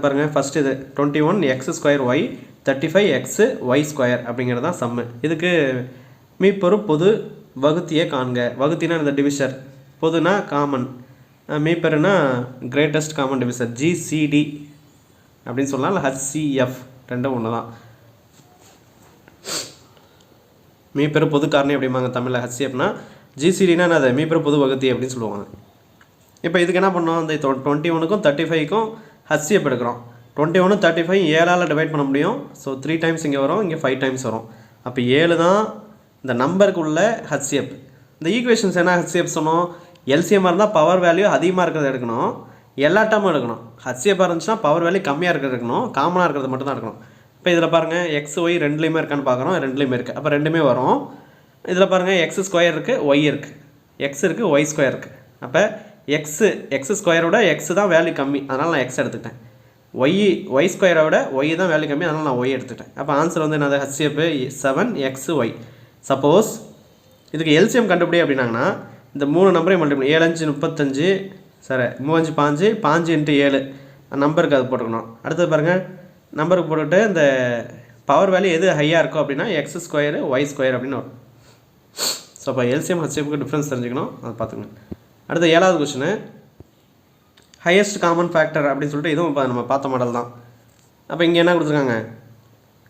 பாருங்கள் ஃபஸ்ட்டு இது 21x²y 35xy² அப்படிங்கிறது தான் சம்மு. இதுக்கு மீப்பொரு பொது வகுத்தியை காண்க. வகுத்தினா இந்த டிவிஷர், பொதுனா காமன், மீப்பெருனா கிரேட்டஸ்ட் காமன் டிவிசர், GCD அப்படின்னு சொல்லலாம், இல்லை ஹச்சிஎஃப், ரெண்டும் ஒன்று தான். மீப்பெரு பொது காரணி அப்படிம்பாங்க தமிழில். ஹச்சிஎஃப்னா ஜிசிடினா அது மீப்பெரு பொது வகுத்தி அப்படின்னு சொல்லுவாங்க. இப்போ இதுக்கு என்ன பண்ணோம், இந்த 21க்கும் 35க்கும் ஹச்சிஎஃப் எடுக்கிறோம். 21 35 7ஆல் டிவைட் பண்ண முடியும். ஸோ 3 டைம்ஸ் இங்கே வரும், இங்கே 5 டைம்ஸ் வரும். அப்போ 7 தான் இந்த நம்பருக்கு உள்ள ஹச்சிஎஃப். இந்த ஈக்குவேஷன்ஸ் என்ன ஹச்சிஎஃப் சொன்னோம், எல்சிஎம்மாக இருந்தால் பவர் வேல்யூ அதிகமாக இருக்கிறத எடுக்கணும், எல்லா டேர்மும் எடுக்கணும். ஹச்சிஎஃபாக இருந்துச்சுன்னா பவர் வேல்யூ கம்மியாக இருக்கிறது எடுக்கணும், காமனாக இருக்கிறது மட்டும் தான் எடுக்கணும். இப்போ இதில் பாருங்கள் எக்ஸ் ஒய் ரெண்டுலேயுமே இருக்கான்னு பார்க்குறோம், ரெண்டுலேயுமே இருக்குது. அப்போ ரெண்டுமே வரும். இதில் பாருங்கள் எக்ஸ் ஸ்கொயர் இருக்குது, ஒய் இருக்குது, எக்ஸ் இருக்குது, ஒய் ஸ்கொயர் இருக்குது. அப்போ எக்ஸ் ஸ்கொயரோட எக்ஸ் தான் வேல்யூ கம்மி, அதனால் நான் எக்ஸ் எடுத்துக்கிட்டேன். ஒய் ஸ்கொயரோட ஒய் தான் வேல்யூ கம்மி, அதனால் நான் ஒய் எடுத்துக்கிட்டேன். அப்போ ஆன்சர் வந்து என்னது, ஹச்சிஎஃப் 7xy. சப்போஸ் இதுக்கு எல்சிஎம் கண்டுபிடி அப்படின்னாங்கன்னா இந்த 3 நம்பரையும் மல்டிபிள் 7 5 35, சரி 3 5 5 × 7 நம்பருக்கு அது போட்டுக்கணும். அடுத்தது பாருங்கள் நம்பருக்கு போட்டுக்கிட்டு இந்த பவர் வேல்யூ எது ஹையாக இருக்கோ அப்படின்னா எக்ஸ் ஸ்கொயரு ஒய் ஸ்கொயர் அப்படின்னு வரும். ஸோ அப்போ எல்சிஎம் ஹச்சிஎஃப்க்கு டிஃப்ரென்ஸ் தெரிஞ்சுக்கணும், அதை பார்த்துக்கணும். அடுத்த 7வது கொஸ்டின், ஹையஸ்ட் காமன் ஃபேக்டர் அப்படின்னு சொல்லிட்டு இதுவும் நம்ம பார்த்த மாடல் தான். அப்போ இங்கே என்ன கொடுத்துருக்காங்க,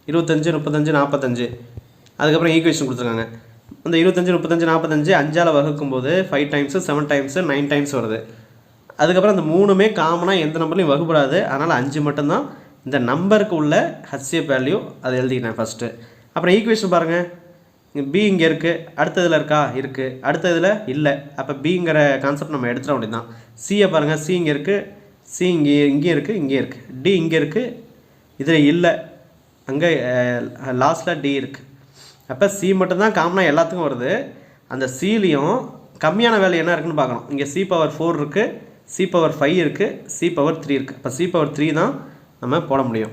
25 35 45, அதுக்கப்புறம் ஈக்குவேஷன் கொடுத்துருக்காங்க. அந்த 25 35 45 5ஆல் வகுக்கும்போது 5 டைம்ஸு 7 டைம்ஸு 9 டைம்ஸ் வருது. அதுக்கப்புறம் அந்த 3மே காமனாக எந்த நம்பர்லையும் வகுப்படாது, அதனால் 5 மட்டும்தான் இந்த நம்பருக்கு உள்ள ஹச்சிஎஃப் வேல்யூ. அதை எழுதிக்கிட்டேன் ஃபஸ்ட்டு. அப்புறம் ஈக்குவேஷன் பாருங்கள், பி இங்கே இருக்குது, அடுத்ததில் இருக்கா, இருக்குது, அடுத்ததில் இல்லை. அப்போ பிங்கிற கான்செப்ட் நம்ம எடுத்துட வேண்டியது தான். சியை பாருங்கள், சி இங்கே இருக்குது, சி இங்கேயும் இருக்குது, இங்கே இருக்குது, டி இங்கே இருக்குது, இதில் இல்லை, அங்கே லாஸ்ட்டில் டி இருக்குது. அப்போ சி மட்டும்தான் காமனாக எல்லாத்துக்கும் வருது. அந்த சிலையும் கம்மியான வேல்யூ என்ன இருக்குதுன்னு பார்க்கணும். இங்கே சி பவர் 4 இருக்குது, சி பவர் 5 இருக்குது, சி பவர் 3 இருக்குது. அப்போ சி பவர் 3 தான் நம்ம போட முடியும்.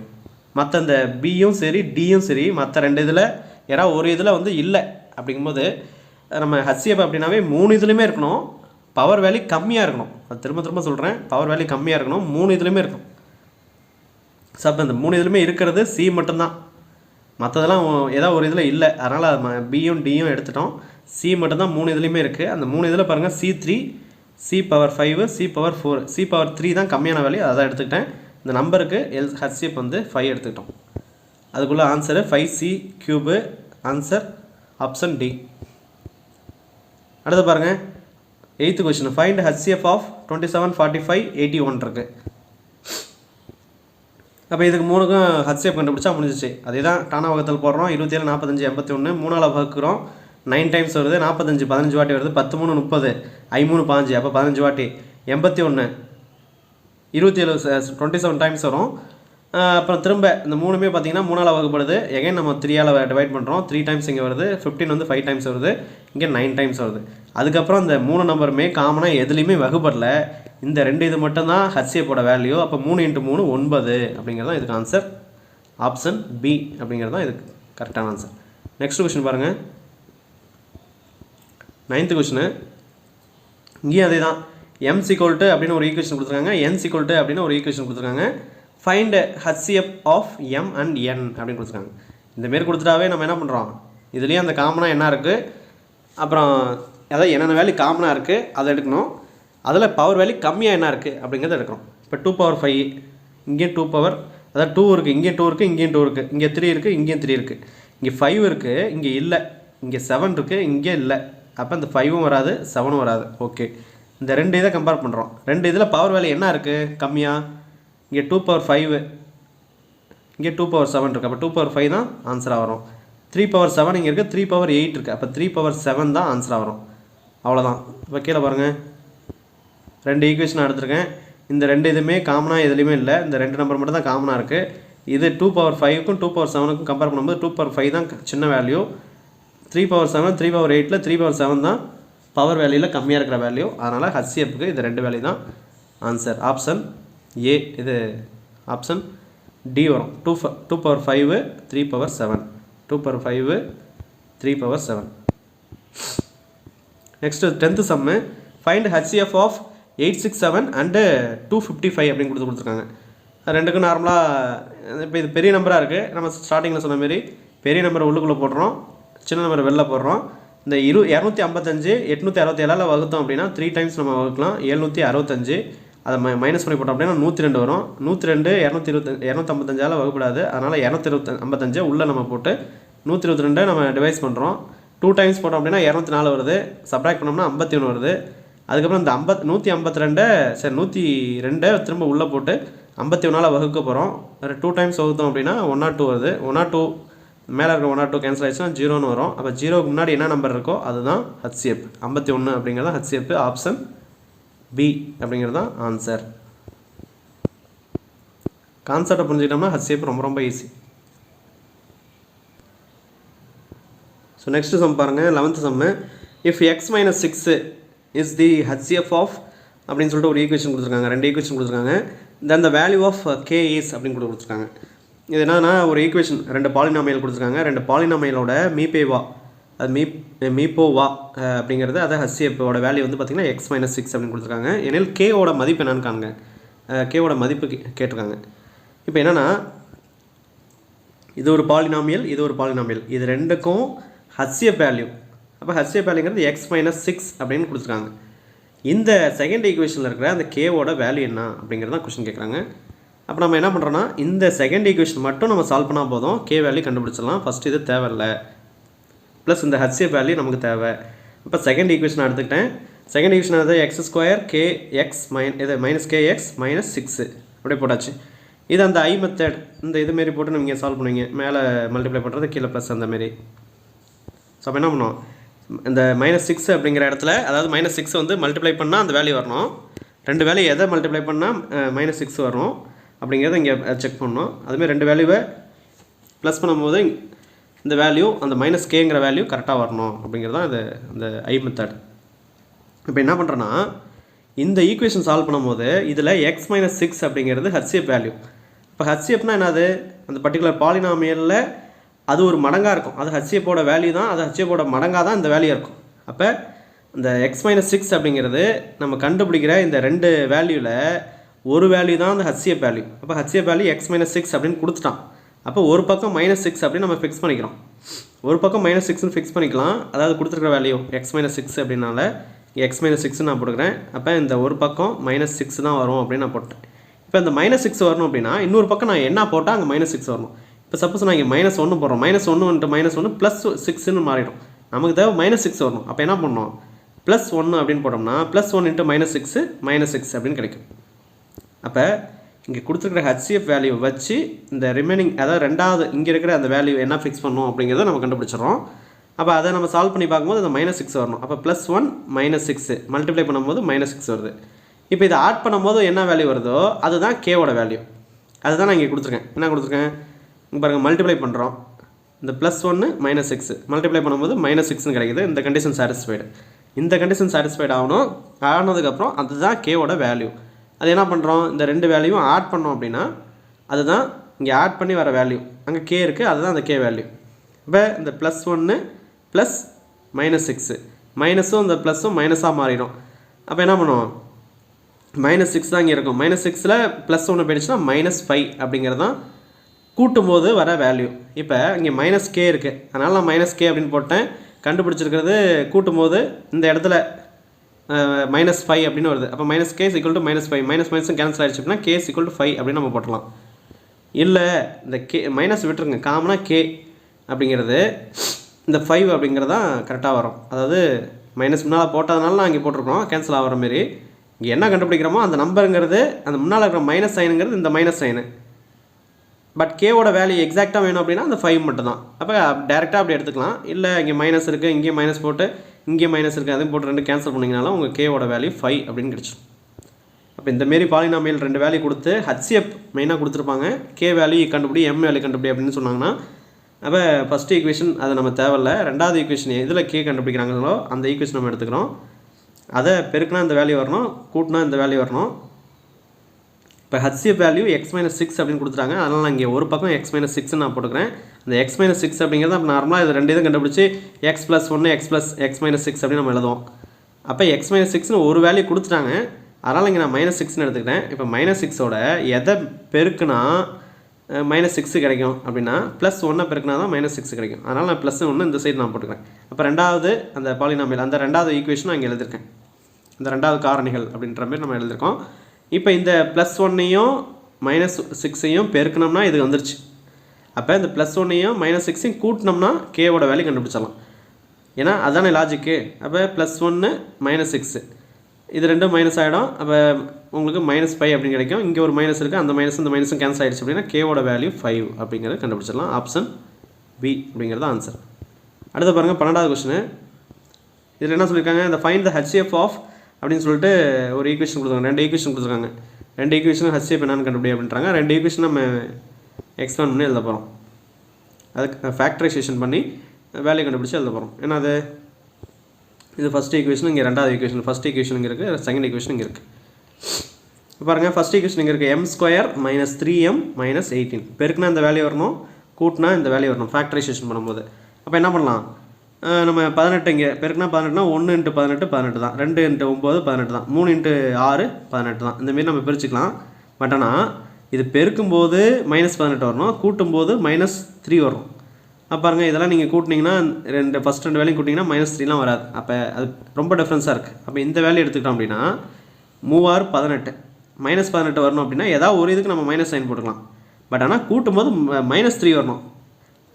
மற்ற இந்த பியும் சரி டியும் சரி மற்ற 2 இதில் யாராவது ஒரு இதில் வந்து இல்லை அப்படிங்கும்போது நம்ம ஹச்சிஎஃப் அப்படின்னாவே 3 இதுலையுமே இருக்கணும், பவர் வேல்யூ கம்மியாக இருக்கணும். அது திரும்ப திரும்ப சொல்கிறேன், பவர் வேல்யூ கம்மியாக இருக்கணும், 3 இதுலையுமே இருக்கணும். ஸோ அப்போ இந்த 3 இதுலையுமே இருக்கிறது சி மட்டும்தான், மற்றதெல்லாம் ஏதாவது ஒரு இதில் இல்லை. அதனால் பியும் டியும் எடுத்துட்டோம், சி மட்டும்தான் 3 இதுலையுமே இருக்குது. அந்த 3 இதில் பாருங்கள் C3, C power 5, C power 4, C power 3 தான் கம்மியான வேல்யூ, அதை எடுத்துக்கிட்டேன். இந்த நம்பருக்கு ஹச்சிஎஃப் வந்து 5 எடுத்துக்கிட்டோம். அதுக்குள்ளே answer 5c³, answer option D. அடுத்து பாருங்கள் 8th question, find HCF of 27 45 81 இருக்குது. அப்போ இதுக்கு 3க்கும் ஹச்சிஎஃப் கண்டுபிடிச்சா முடிஞ்சிச்சு. அதே தான் டானா வகுத்தல் போடுறோம், 27 45 81, 3ஆல் வகுக்கிறோம், 9 டைம்ஸ் வருது, 45 15 வாட்டி வருது, 10 3 30, 5 3 5, அப்போ 15 வாட்டி, 81 27 27 டைம்ஸ் வரும். அப்புறம் திரும்ப இந்த 3மே பார்த்தீங்கன்னா 3ஆல் வகுப்படுது, எகைன் நம்ம 3ஆல் டிவைட் பண்ணுறோம், 3 டைம்ஸ் இங்கே வருது, 15 வந்து 5 டைம்ஸ் வருது, இங்கே 9 டைம்ஸ் வருது. அதுக்கப்புறம் இந்த 3 நம்பருமே காமனாக எதுலேயுமே வகுப்படல, இந்த 2 இது மட்டும்தான் ஹச்சிஎஃபோட வேல்யூ. அப்போ 3 × 3 9 அப்படிங்கிறது தான் இதுக்கு ஆன்சர், ஆப்ஷன் பி அப்படிங்கிறது தான் இதுக்கு கரெக்டான ஆன்சர். நெக்ஸ்ட் கொஸ்டின் பாருங்கள், 9th கொஸ்டின். இங்கேயும் அதே தான், m = அப்படின்னு ஒரு ஈக்குவேஷன் கொடுத்துருக்காங்க, n = அப்படின்னு ஒரு ஈக்குவேஷன் கொடுத்துருக்காங்க. Find HCF of m and n அப்படின்னு கொடுத்துருக்காங்க. இந்தமாரி கொடுத்துட்டாவே நம்ம என்ன பண்ணுறோம், இதுலேயும் அந்த காமனாக என்ன இருக்குது, அப்புறம் அதாவது என்னென்ன வேல்யூ காமனாக இருக்குது அதை எடுக்கணும், அதில் பவர் வேல்யூ கம்மியாக என்ன இருக்குது அப்படிங்கிறத எடுக்கணும். இப்போ 2 பவர் 5, இங்கேயும் 2 பவர், அதாவது 2 இருக்குது, இங்கேயும் 2 இருக்குது, இங்கேயும் 2 இருக்குது, இங்கே 3 இருக்குது, இங்கேயும் 3 இருக்குது, இங்கே 5 இருக்குது, இங்கே இல்லை, இங்கே 7 இருக்குது, இங்கே இல்லை. அப்போ இந்த 5ம் வராது, 7ம் வராது. ஓகே, இந்த 2 இதை கம்பேர் பண்ணுறோம். 2 இதில் பவர் வேல்யூ என்ன இருக்குது கம்மியாக, இங்கே 2 பவர் 5, இங்கே 2 பவர் 7 இருக்குது. அப்போ 2 பவர் 5 தான் ஆன்சராக வரும். 3 பவர் 7 இங்கே இருக்குது, 3 பவர் 8 இருக்குது, அப்போ 3 பவர் 7 தான் ஆன்சராக வரும். அவ்வளோதான். இப்போ கீழே பாருங்கள், 2 ஈக்குவேஷன் எடுத்துருக்கேன். இந்த 2 இதுவுமே காமனாக எதுலேயுமே இல்லை, இந்த 2 நம்பர் மட்டும் தான் காமனாக இருக்குது. இது 2 பவர் 5க்கும் 2 பவர் 7க்கும் கம்பேர் பண்ணும்போது 2 பவர் 5 தான் சின்ன வேல்யூ, 3 பவர் 7 3 பவர் 8ல் 3 பவர் 7 தான் பவர் வேல்யூவில் கம்மியாக இருக்கிற வேல்யூ. அதனால் ஹச்சிஎஃப்க்கு இது 2 வேல்யூ தான் ஆன்சர், ஆப்ஷன் ஏ. இது ஆப்ஷன் டி வரும். 2 power 5 3 power 7, 2 power 5 3 power 7. Next 10th sum, find HCF of 867 and 255 அப்படின்னு கொடுத்துருக்காங்க. ரெண்டுக்கும் நார்மலாக இப்போ இது பெரிய நம்பராக இருக்குது, நம்ம ஸ்டார்டிங்கில் சொன்ன மாரி பெரிய நம்பரை உள்ளுக்குள்ளே போடுறோம், சின்ன நம்பரை வெளில போடுறோம். இந்த 255 867 வகுத்தோம் அப்படின்னா 3 டைம்ஸ் நம்ம வகுக்கலாம், 765. அதை மைனஸ் பண்ணி போட்டோம் அப்படின்னா 102 வரும். 102 255 வகுப்படாது. அதனால் 255 உள்ளே நம்ம போட்டு 122 நம்ம டிவைஸ் பண்ணுறோம். 2 டைம்ஸ் போட்டோம் அப்படின்னா 204 வருது. சப்ராக்ட் பண்ணோம்னா 51 வருது. அதுக்கப்புறம் இந்த 152 சரி 102 திரும்ப உள்ளே போட்டு 51 வகுக்க போகிறோம். 2 டைம்ஸ் வகுத்தோம் அப்படின்னா 102 வருது. 102 மேலே இருக்கிற 102 கேன்சல் ஆகிடுச்சுன்னா 0ன்னு வரும். அப்போ 0க்கு முன்னாடி என்ன நம்பர் இருக்கோ அதுதான் HCF. 51 அப்படிங்கிறது HCF. ஆப்ஷன் பி அப்படிங்கிறது தான் ஆன்சர். கான்செப்டை புரிஞ்சுக்கிட்டோம்னா HCF ரொம்ப ஈஸி. ஸோ நெக்ஸ்ட் சம் பாருங்கள், 11th sum. If x - 6 is the HCF of அப்படின்னு சொல்லிட்டு ஒரு ஈக்குவேஷன் கொடுத்துருக்காங்க. 2 ஈக்குவேஷன் கொடுத்துருக்காங்க. Then the value of k is அப்படின்னு கொடுத்துருக்காங்க. இது என்னன்னா ஒரு ஈக்குவேஷன் 2 பாலினாமியல் கொடுத்துருக்காங்க. 2 பாலினாமியலோட மீபேவா அது மீப்போவா அப்படிங்கிறது அதை HCFோட வேல்யூ வந்து பார்த்திங்கன்னா x - 6 அப்படின்னு கொடுத்துருக்காங்க. ஏனில் கேவோட மதிப்பு என்னன்னு காணுங்க. கேவோட மதிப்பு கேட்டிருக்காங்க. இப்போ என்னென்னா இது ஒரு பாலினாமியல், இது ஒரு பாலினாமியல், இது ரெண்டுக்கும் HCF வேல்யூ. அப்போ HCF வேல்யூங்கிறது x - 6 அப்படின்னு கொடுத்துருக்காங்க. இந்த செகண்ட் ஈக்குவேஷனில் இருக்கிற அந்த கேவோட வேல்யூ என்ன அப்படிங்கிறது தான் கொஸ்டின் கேட்குறாங்க. அப்போ நம்ம என்ன பண்ணுறோன்னா இந்த செகண்ட் ஈக்குவேஷன் மட்டும் நம்ம சால்வ் பண்ணால் போதும், கே வேல்யூ கண்டுபிடிச்சிடலாம். ஃபஸ்ட்டு இது தேவையில்லை, ப்ளஸ் இந்த HCF வேல்யூ நமக்கு தேவை. இப்போ செகண்ட் ஈக்குவேஷன் எடுத்துக்கிட்டேன். செகண்ட் ஈக்குவேஷன் அது x² kx இது -kx - 6 அப்படியே போட்டாச்சு. இது அந்த ஐ மெத்தட், இந்த இதுமாரி போட்டு நீங்கள் சால்வ் பண்ணுவீங்க. மேலே மல்டிப்ளை பண்ணுறது கீழே ப்ளஸ் அந்தமாரி. ஸோ அப்போ என்ன பண்ணுவோம், இந்த -6 அப்படிங்கிற இடத்துல, அதாவது -6 வந்து மல்டிப்ளை பண்ணால் அந்த வேல்யூ வரணும். 2 வேல்யூ எதை மல்டிப்ளை பண்ணால் -6 வரும் அப்படிங்கிறத இங்கே செக் பண்ணணும். அதுமாதிரி 2 வேல்யூவை ப்ளஸ் பண்ணும்போது இந்த வேல்யூ அந்த -kங்கிற வேல்யூ கரெக்டாக வரணும் அப்படிங்கிறது தான் இது இந்த ஐ மெத்தட். இப்போ என்ன பண்ணுறேன்னா இந்த ஈக்குவேஷன் சால்வ் பண்ணும்போது இதில் x - 6 அப்படிங்கிறது HCF வேல்யூ. இப்போ HCFனா என்னது, அந்த பர்டிகுலர் பாலினாமியலில் அது ஒரு மடங்காக இருக்கும். அது HCFோட வேல்யூ தான், அது HCFோட மடங்காக தான் இந்த வேல்யூ இருக்கும். அப்போ இந்த x - 6 அப்படிங்கிறது நம்ம கண்டுபிடிக்கிற இந்த 2 வேல்யூவில் ஒரு வேல்யூ தான் அந்த HCF வேல்யூ. அப்போ HCF வேல்யூ x - 6 அப்படின்னு கொடுத்துட்டான். அப்போ ஒரு பக்கம் -6 அப்படின்னு நம்ம ஃபிக்ஸ் பண்ணிக்கிறோம். ஒரு பக்கம் -6ன்னு ஃபிக்ஸ் பண்ணிக்கலாம். அதாவது கொடுத்துருக்குற வேல்யூ x - 6 அப்படின்னால x - 6 நான் போட்டுக்கிறேன். அப்போ இந்த ஒரு பக்கம் -6 தான் வரும் அப்படின்னு நான் போட்டேன். இப்போ இந்த -6 வரணும் அப்படின்னா இன்னொரு பக்கம் நான் என்ன போட்டால் அங்கே -6 வரணும். இப்போ சப்போஸ் நான் இங்கே -1 போடுறோம், -1 × -1 +6ன்னு மாறிடும். நமக்கு தேவை -6 வரணும். அப்போ என்ன பண்ணணும், +1 அப்படின்னு போட்டோம்னா +1 × -6 -6 அப்படின்னு கிடைக்கும். அப்போ இங்கே கொடுத்துருக்கிற HCF வேல்யூ வச்சு இந்த ரிமைனிங், அதாவது ரெண்டாவது இங்கே இருக்கிற அந்த வேல்யூ என்ன ஃபிக்ஸ் பண்ணணும் அப்படிங்கிறத நம்ம கண்டுபிடிச்சிடறோம். அப்போ அதை நம்ம சால்வ் பண்ணி பார்க்கும்போது அந்த -6 வரணும். அப்போ +1 -6 மல்டிப்ளை பண்ணும்போது -6 வருது. இப்போ இதை ஆட் பண்ணும்போது என்ன வேல்யூ வருதோ அதுதான் கேவோட வேல்யூ. அதுதான் நான் இங்கே கொடுத்துருக்கேன். என்ன கொடுத்துருக்கேன் இங்கே பாருங்கள், மல்டிப்ளை பண்ணுறோம். இந்த +1 -6 மல்டிப்ளை பண்ணும்போது -6ன்னு கிடைக்குது. இந்த கண்டிஷன் சாட்டிஸ்ஃபைடு. இந்த கண்டிஷன் சாட்டிஸ்ஃபைடு ஆனதுக்கப்புறம் அதுதான் கேவோட வேல்யூ. அது என்ன பண்ணுறோம், இந்த 2 வேல்யூவும் ஆட் பண்ணோம் அப்படின்னா அதுதான் இங்கே ஆட் பண்ணி வர வேல்யூ. அங்கே கே இருக்குது, அதுதான் அந்த கே வேல்யூ. இப்போ இந்த +1 ப்ளஸ் -6 மைனஸும் இந்த ப்ளஸும் மைனஸாக மாறிடும். அப்போ என்ன பண்ணுவோம், -6 தான் இங்கே இருக்கும். -6ல் +1 போயிடுச்சுன்னா -5 அப்படிங்கிறது தான் கூட்டும் போது வர வேல்யூ. இப்போ இங்கே -k இருக்குது, அதனால் நான் -k அப்படின்னு போட்டேன். கண்டுபிடிச்சிருக்கிறது கூட்டும் போது இந்த இடத்துல -5 அப்படின்னு வருது. அப்போ -k = -5 மைனஸும் கேன்சல் ஆகிடுச்சு அப்படின்னா k = 5 அப்படின்னு நம்ம போட்டலாம். இல்லை இந்த கே மைனஸ் விட்டுருங்க, காமனாக k அப்படிங்கிறது இந்த 5 அப்படிங்கிறது தான் கரெக்டாக வரும். அதாவது மைனஸ் முன்னால் போட்டதுனால நான் இங்கே போட்டிருக்கோம் கேன்சல் ஆகிற மாரி. இங்கே என்ன கண்டுபிடிக்கிறோமோ அந்த நம்பருங்கிறது அந்த முன்னால் இருக்கிற மைனஸ் சைனுங்கிறது இந்த மைனஸ் சைனு. பட் கேவோட வேல்யூ எக்ஸாக்டாக வேணும் அப்படின்னா அந்த 5 மட்டும் தான். அப்போ டேரெக்டாக அப்படி எடுத்துக்கலாம். இல்லை இங்கே மைனஸ் இருக்குது, இங்கேயும் மைனஸ் போட்டு இங்கே மைனஸ் இருக்குது, அதையும் போட்டு 2 கேன்சல் பண்ணிங்கனாலும் உங்கள் கேவோட வேல்யூ 5 அப்படின்னு கிடச்சிடும். அப்போ இந்தமாரி பாலினாமியல் 2 வேல்யூ கொடுத்து HCF மெயினாக கொடுத்துருப்பாங்க. கே வேல்யூ கண்டுபிடி, எம் வேல்யூ கண்டுபிடி அப்படின்னு சொன்னாங்கன்னா அப்போ ஃபஸ்ட்டு ஈக்குவேஷன் அது நம்ம தேவையில்லை. ரெண்டாவது ஈக்குவேஷன் எதில் கே கண்டுபிடிக்கிறாங்களோ அந்த ஈக்குவேஷன் நம்ம எடுத்துக்கிறோம். அதை பெருக்கினா இந்த வேல்யூ வரணும், கூட்டினா இந்த வேல்யூ வரணும். இப்போ HCF வேல்யூ x - 6 அப்படின்னு கொடுத்துட்டாங்க. அதனால் நான் இங்கே ஒரு பக்கம் x - 6 நான் போட்டுக்கிறேன். அந்த x - 6 அப்படிங்கிறது அப்போ நார்மலாக இது 2 இதுவும் கண்டுபிடிச்சி x + 1 x - 6 அப்படின்னு நம்ம எழுதுவோம். அப்போ x - 6ன்னு ஒரு வேல்யூ கொடுத்துட்டாங்க. அதனால் இங்கே நான் -6ன்னு எடுத்துக்கிட்டேன். இப்போ -6ஓட எதை பெருக்குனா -6 கிடைக்கும் அப்படின்னா +1 பெருக்குனா தான் -6 கிடைக்கும். அதனால் நான் +1 இந்த சைடு நான் போட்டுக்கிறேன். அப்போ ரெண்டாவது அந்த பாலினாமியல் அந்த ரெண்டாவது ஈக்குவேஷன் நான் இங்கே எழுதியிருக்கேன். இந்த ரெண்டாவது காரணிகள் அப்படின்ற மாதிரி நம்ம எழுதியிருக்கோம். இப்போ இந்த +1ஐயும் -6ஐயும் பெருக்கணும்னா இது வந்துருச்சு. அப்போ இந்த +1ஐயும் -6ஐயும் கூட்டினோம்னா கேவோட வேல்யூ கண்டுபிடிச்சிடலாம். ஏன்னா அதானே லாஜிக்கு. அப்போ +1 -6 இது ரெண்டும் மைனஸ் ஆகிடும். அப்போ உங்களுக்கு -5 அப்படின்னு கிடைக்கும். இங்கே ஒரு மைனஸ் இருக்குது, அந்த மைனஸ் இந்த மைனஸும் கேன்சல் ஆகிடுச்சு அப்படின்னா கேவோட வேல்யூ 5 அப்படிங்கிறத கண்டுபிடிச்சிடலாம். ஆப்ஷன் பி அப்படிங்கிறது ஆன்சர். அடுத்து பாருங்கள் 12வது கொஸ்டின். இதில் என்ன சொல்லியிருக்காங்க, இந்த ஃபைண்ட் த HCF ஆஃப் அப்படின்னு சொல்லிட்டு ஒரு ஈக்குவேஷன் கொடுத்துருக்காங்க. 2 ஈக்குவேஷன் கொடுத்துருக்காங்க. 2 ஈக்குவேஷனும் HCF என்னன்னு கண்டுபிடி அப்படின்றாங்க. 2 ஈக்குவேஷன் நம்ம எக்ஸ்பேண்ட் பண்ணி எழுத போகிறோம். அதுக்கு ஃபேக்டரைசேஷன் பண்ணி வேல்யூ கண்டுபிடிச்சி எழுத போகிறோம். ஏன்னா அது இது ஃபஸ்ட் ஈக்குவேஷன், இங்கே 2வது ஈக்குவேஷன். ஃபஸ்ட் ஈக்குவேஷன் இங்கே இருக்குது, செகண்ட் ஈக்குவேஷன் இங்கே இருக்குது. பாருங்கள் ஃபஸ்ட் ஈக்குவேஷன் இங்கே இருக்குது, m² - 3m - 18 பெருக்குனா இந்த வேல்யூ வரணும், கூட்டினா இந்த வேல்யூ வரணும் ஃபேக்டரைசேஷன் பண்ணும்போது. அப்போ என்ன பண்ணலாம், நம்ம 18 இங்கே பெருக்குனா 18னா 1 × 18 18 தான், 2 × 9 18 தான், 3 × 6 18 தான். இந்தமாரி நம்ம பிரிச்சுக்கலாம். பட் ஆனால் இது பெருக்கும்போது -18 வரணும், கூட்டும்போது -3 வரும். அப்போ பாருங்கள் இதெல்லாம் நீங்கள் கூட்டினீங்கன்னா ஃபஸ்ட் 2 வேல்யூ கூட்டிங்கன்னா -3லாம் வராது. அப்போ அது ரொம்ப டிஃப்ரென்ஸாக இருக்குது. அப்போ இந்த வேல்யூ எடுத்துக்கிட்டோம் அப்படின்னா 3 × 18 -18 வரணும் அப்படின்னா ஏதாவது ஒரு இதுக்கு நம்ம மைனஸ் சைன் போட்டுக்கலாம். பட் ஆனால் கூட்டும்போது -3 வரணும்.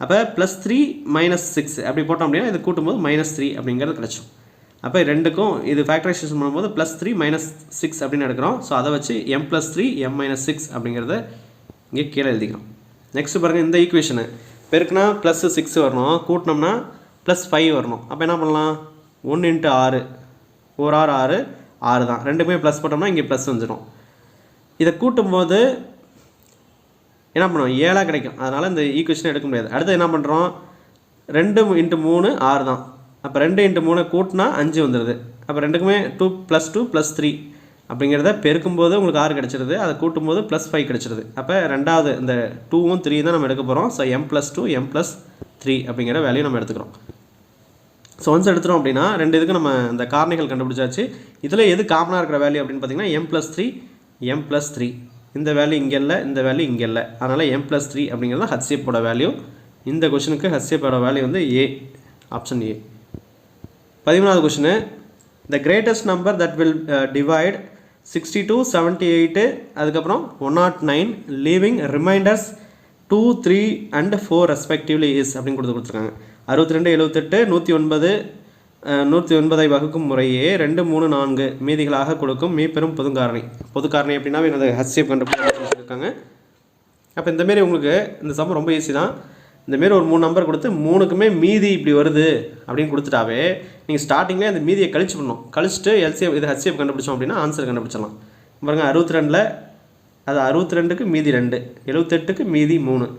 அப்போ +3 -6 அப்படி போட்டோம் அப்படின்னா இது கூட்டும்போது -3 அப்படிங்கிறது கிடச்சிடும். அப்போ ரெண்டுக்கும் இது ஃபேக்டரைசேஷன் பண்ணும்போது +3 -6 அப்படின்னு எடுக்கிறோம். ஸோ அதை வச்சு m+3 m-6 அப்படிங்கிறத இங்கே கீழே எழுதிக்கிறோம். நெக்ஸ்ட் பாருங்கள் இந்த ஈக்குவேஷனு பெருக்குனா +6 வரணும், கூட்டினோம்னா +5 வரணும். அப்போ என்ன பண்ணலாம், 1 × 6 1 6 6 6 தான், ரெண்டுமே ப்ளஸ் போட்டோம்னா இங்கே ப்ளஸ் வந்துடும். இதை கூட்டும்போது என்ன பண்ணுவோம், 7 கிடைக்கும். அதனால் இந்த ஈக்குவேஷனை எடுக்க முடியாது. அடுத்து என்ன பண்ணுறோம், 2 × 3 6 தான். அப்போ 2 × 3 கூட்டினா 5 வந்துடுது. அப்போ ரெண்டுக்குமே 2 + 2 + 3 அப்படிங்கிறத பெருக்கும்போது உங்களுக்கு 6 கிடச்சிருது, அதை கூட்டும்போது +5 கிடச்சிருது. அப்போ ரெண்டாவது இந்த 2ம் 3 தான் நம்ம எடுக்க போகிறோம். ஸோ m+2 m+3 அப்படிங்கிற வேல்யூ நம்ம எடுத்துக்கிறோம். ஸோ ஒன்ஸ் எடுத்துகிறோம் அப்படின்னா 2 இதுக்கு நம்ம இந்த காரணிகள் கண்டுபிடிச்சாச்சு. இதில் எது காமனாக இருக்கிற வேல்யூ அப்படின்னு பார்த்தீங்கன்னா m+3 m+3. இந்த வேல்யூ இங்கே இல்லை, இந்த வேல்யூ இங்கே இல்லை. அதனால் m+3 அப்படிங்கிறது HCFோட வேல்யூ. இந்த கொஷனுக்கு HCFோட வேல்யூ வந்து A, ஆப்ஷன் A. 13வது question, the greatest number that will divide 62 78 அதுக்கப்புறம் 109 leaving remainders 2 3 and 4 respectively is அப்படின்னு கொடுத்துருக்காங்க. 62 78 109 வகுக்கும் முறையே 2 3 4 மீதிகளாக கொடுக்கும் மீப்பெரும் பொது காரணி அப்படின்னா என்னது HCF கண்டுபிடிச்சிருக்காங்க. அப்போ இந்தமாரி உங்களுக்கு இந்த சம் ரொம்ப ஈஸி தான். இந்தமாரி ஒரு 3 நம்பர் கொடுத்து 3க்குமே மீதி இப்படி வருது அப்படின்னு கொடுத்துட்டாவே நீங்கள் ஸ்டார்டிங்லேயே அந்த மீதியை கழிச்சு பண்ணணும். கழிச்சிட்டு LCF இது HCF கண்டுபிடிச்சோம் அப்படின்னா ஆன்சர் கண்டுபிடிச்சிடலாம். பாருங்கள் 62ல் அது 62க்கு மீதி 2, 78க்கு மீதி 3,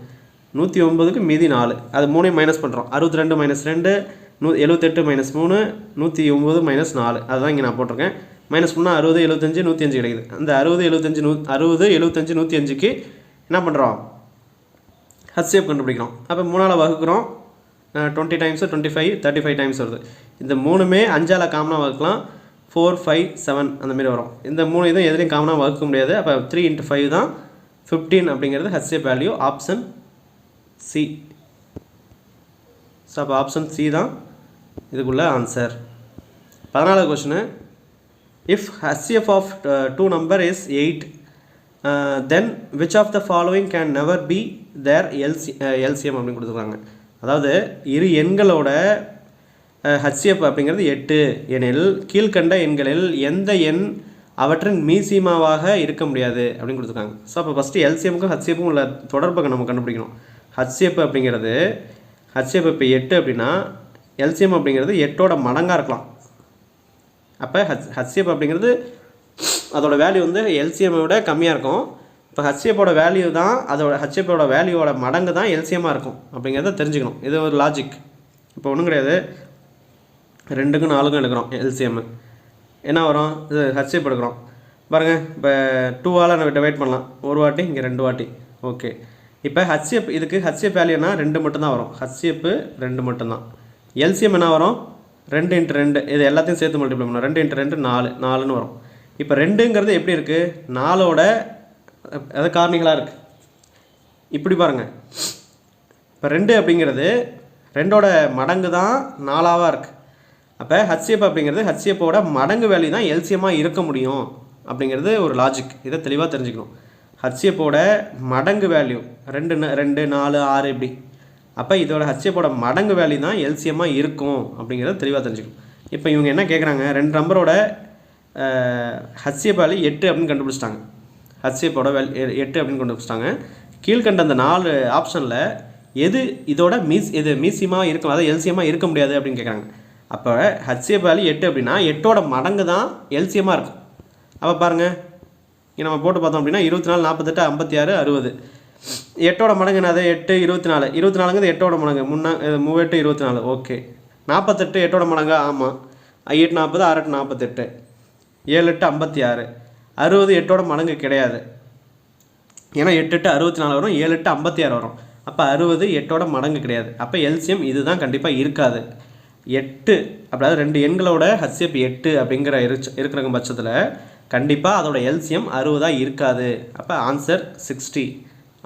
109க்கு மீதி 4, அது 3ஐயும் மைனஸ் பண்ணுறோம். 62 -2 78 -3 109 -4 அதுதான் இங்கே நான் போட்டிருக்கேன். மைனஸ் பண்ணால் 60 75 105 கிடைக்குது. அந்த 60 75 105க்கு என்ன பண்ணுறோம், HCF கண்டுபிடிக்கிறோம். அப்போ 3ஆல் வகுக்கிறோம், 20 டைம்ஸு 25 35 டைம்ஸ் வருது. இந்த 3மே 5ஆல் காமனாக வகுக்கலாம், 4 5 7 அந்தமாரி வரும். இந்த 3 இதுவும் எதுலேயும் காமனாக வகுக்க முடியாது. அப்போ 3 × 5 தான் 15 அப்படிங்கிறது HCF value, option C. So அப்போ ஆப்ஷன் சி தான் இதுக்குள்ள ஆன்சர். 14வது question, if HCF of 2 number is 8 then which of the following can never be their LCM அப்படின்னு கொடுத்துருக்காங்க. அதாவது இரு எண்களோட HCF அப்படிங்கிறது 8 எனில் கீழ்கண்ட எண்களில் எந்த எண் அவற்றின் மீசிமாவாக இருக்க முடியாது அப்படின்னு கொடுத்துருக்காங்க. ஸோ அப்போ ஃபஸ்ட்டு LCMக்கும் HCFக்கும் உள்ள தொடர்பை நம்ம கண்டுபிடிக்கணும். HCF அப்படிங்கிறது HCF இப்போ 8 அப்படின்னா LCM அப்படிங்கிறது 8ஓட மடங்காக இருக்கலாம். அப்போ HCF அப்படிங்கிறது அதோட வேல்யூ வந்து LCMஐ விட கம்மியாக இருக்கும். இப்போ HCFோட வேல்யூ தான் அதோட HCFோட வேல்யூவோட மடங்கு தான் LCMமாக இருக்கும் அப்படிங்கிறத தெரிஞ்சுக்கணும். இது ஒரு லாஜிக். இப்போ ஒன்றும் கிடையாது, 2க்கும் 4க்கும் எடுக்கிறோம் LCM, என்ன வரும், இது HCF எடுக்கிறோம் பாருங்கள். இப்போ 2ஆல் நம்ம டிவைட் பண்ணலாம், ஒரு வாட்டி இங்கே 2 வாட்டி. ஓகே, இப்போ HCF இதுக்கு HCF வேல்யூனா 2 மட்டும்தான் வரும். HCF 2 மட்டும்தான். LCM என்ன வரும், 2 × 2 இது எல்லாத்தையும் சேர்த்து மல்டிப்ளை பண்ணணும். 2 × 2 4 4ன்னு வரும். இப்போ 2ங்கிறது எப்படி இருக்குது, 4ஓட அது காரணிகளாக இருக்குது. இப்படி பாருங்கள், இப்போ 2 அப்படிங்கிறது 2ஓட மடங்கு தான் 4ஆக இருக்குது. அப்போ HCF அப்படிங்கிறது HCFோட மடங்கு வேல்யூ தான் LCMமாக இருக்க முடியும் அப்படிங்கிறது ஒரு லாஜிக். இதை தெளிவாக தெரிஞ்சுக்கணும். ஹச்சிஎஃப்போட மடங்கு வேல்யூ 2 4 6 இப்படி. அப்போ இதோட ஹச்சிஎஃப்போட மடங்கு வேல்யூ தான் எல்சிஎம்மாக இருக்கும் அப்படிங்கிறத தெளிவாக தெரிஞ்சுக்கணும். இப்போ இவங்க என்ன கேட்குறாங்க, 2 நம்பரோட ஹச்சிஎஃப் வேல்யூ 8 அப்படின்னு கண்டுபிடிச்சிட்டாங்க. ஹச்சிஎஃப்போட 8 அப்படின்னு கண்டுபிடிச்சிட்டாங்க. கீழ்கண்ட அந்த 4 ஆப்ஷனில் எது இதோட இது மீசியமாக இருக்கும், அதாவது எல்சிஎம்மாக இருக்க முடியாது அப்படின்னு கேட்குறாங்க. அப்போ ஹச்சிஎஃப் வேல்யூ 8 அப்படின்னா 8ஓட மடங்கு தான் எல்சிஎம்மாக இருக்கும். அப்போ பாருங்கள், இங்கே நம்ம போட்டு பார்த்தோம் அப்படின்னா 24 48 56 60. 8ஓட மடங்கு என்னது? 8 24. 24ங்கிறது 8ஓட மடங்கு. 3 24. ஓகே. 48 8ஓட மடங்கு. ஆமாம். 8 40 6 48. 7 56. 60 8ஓட மடங்கு கிடையாது. ஏன்னா 8 64 வரும், 7 56 வரும். அப்போ 60 8ஓட மடங்கு கிடையாது. அப்போ எல்சிஎம் இது தான் கண்டிப்பாக இருக்காது. 8 அதாவது 2 எண்களோட ஹச்சிஎஃப் 8 அப்படிங்கிற இருக்கிற பட்சத்தில் கண்டிப்பாக அதோட எல்சிஎம் 60 இருக்காது. அப்போ ஆன்சர் 60,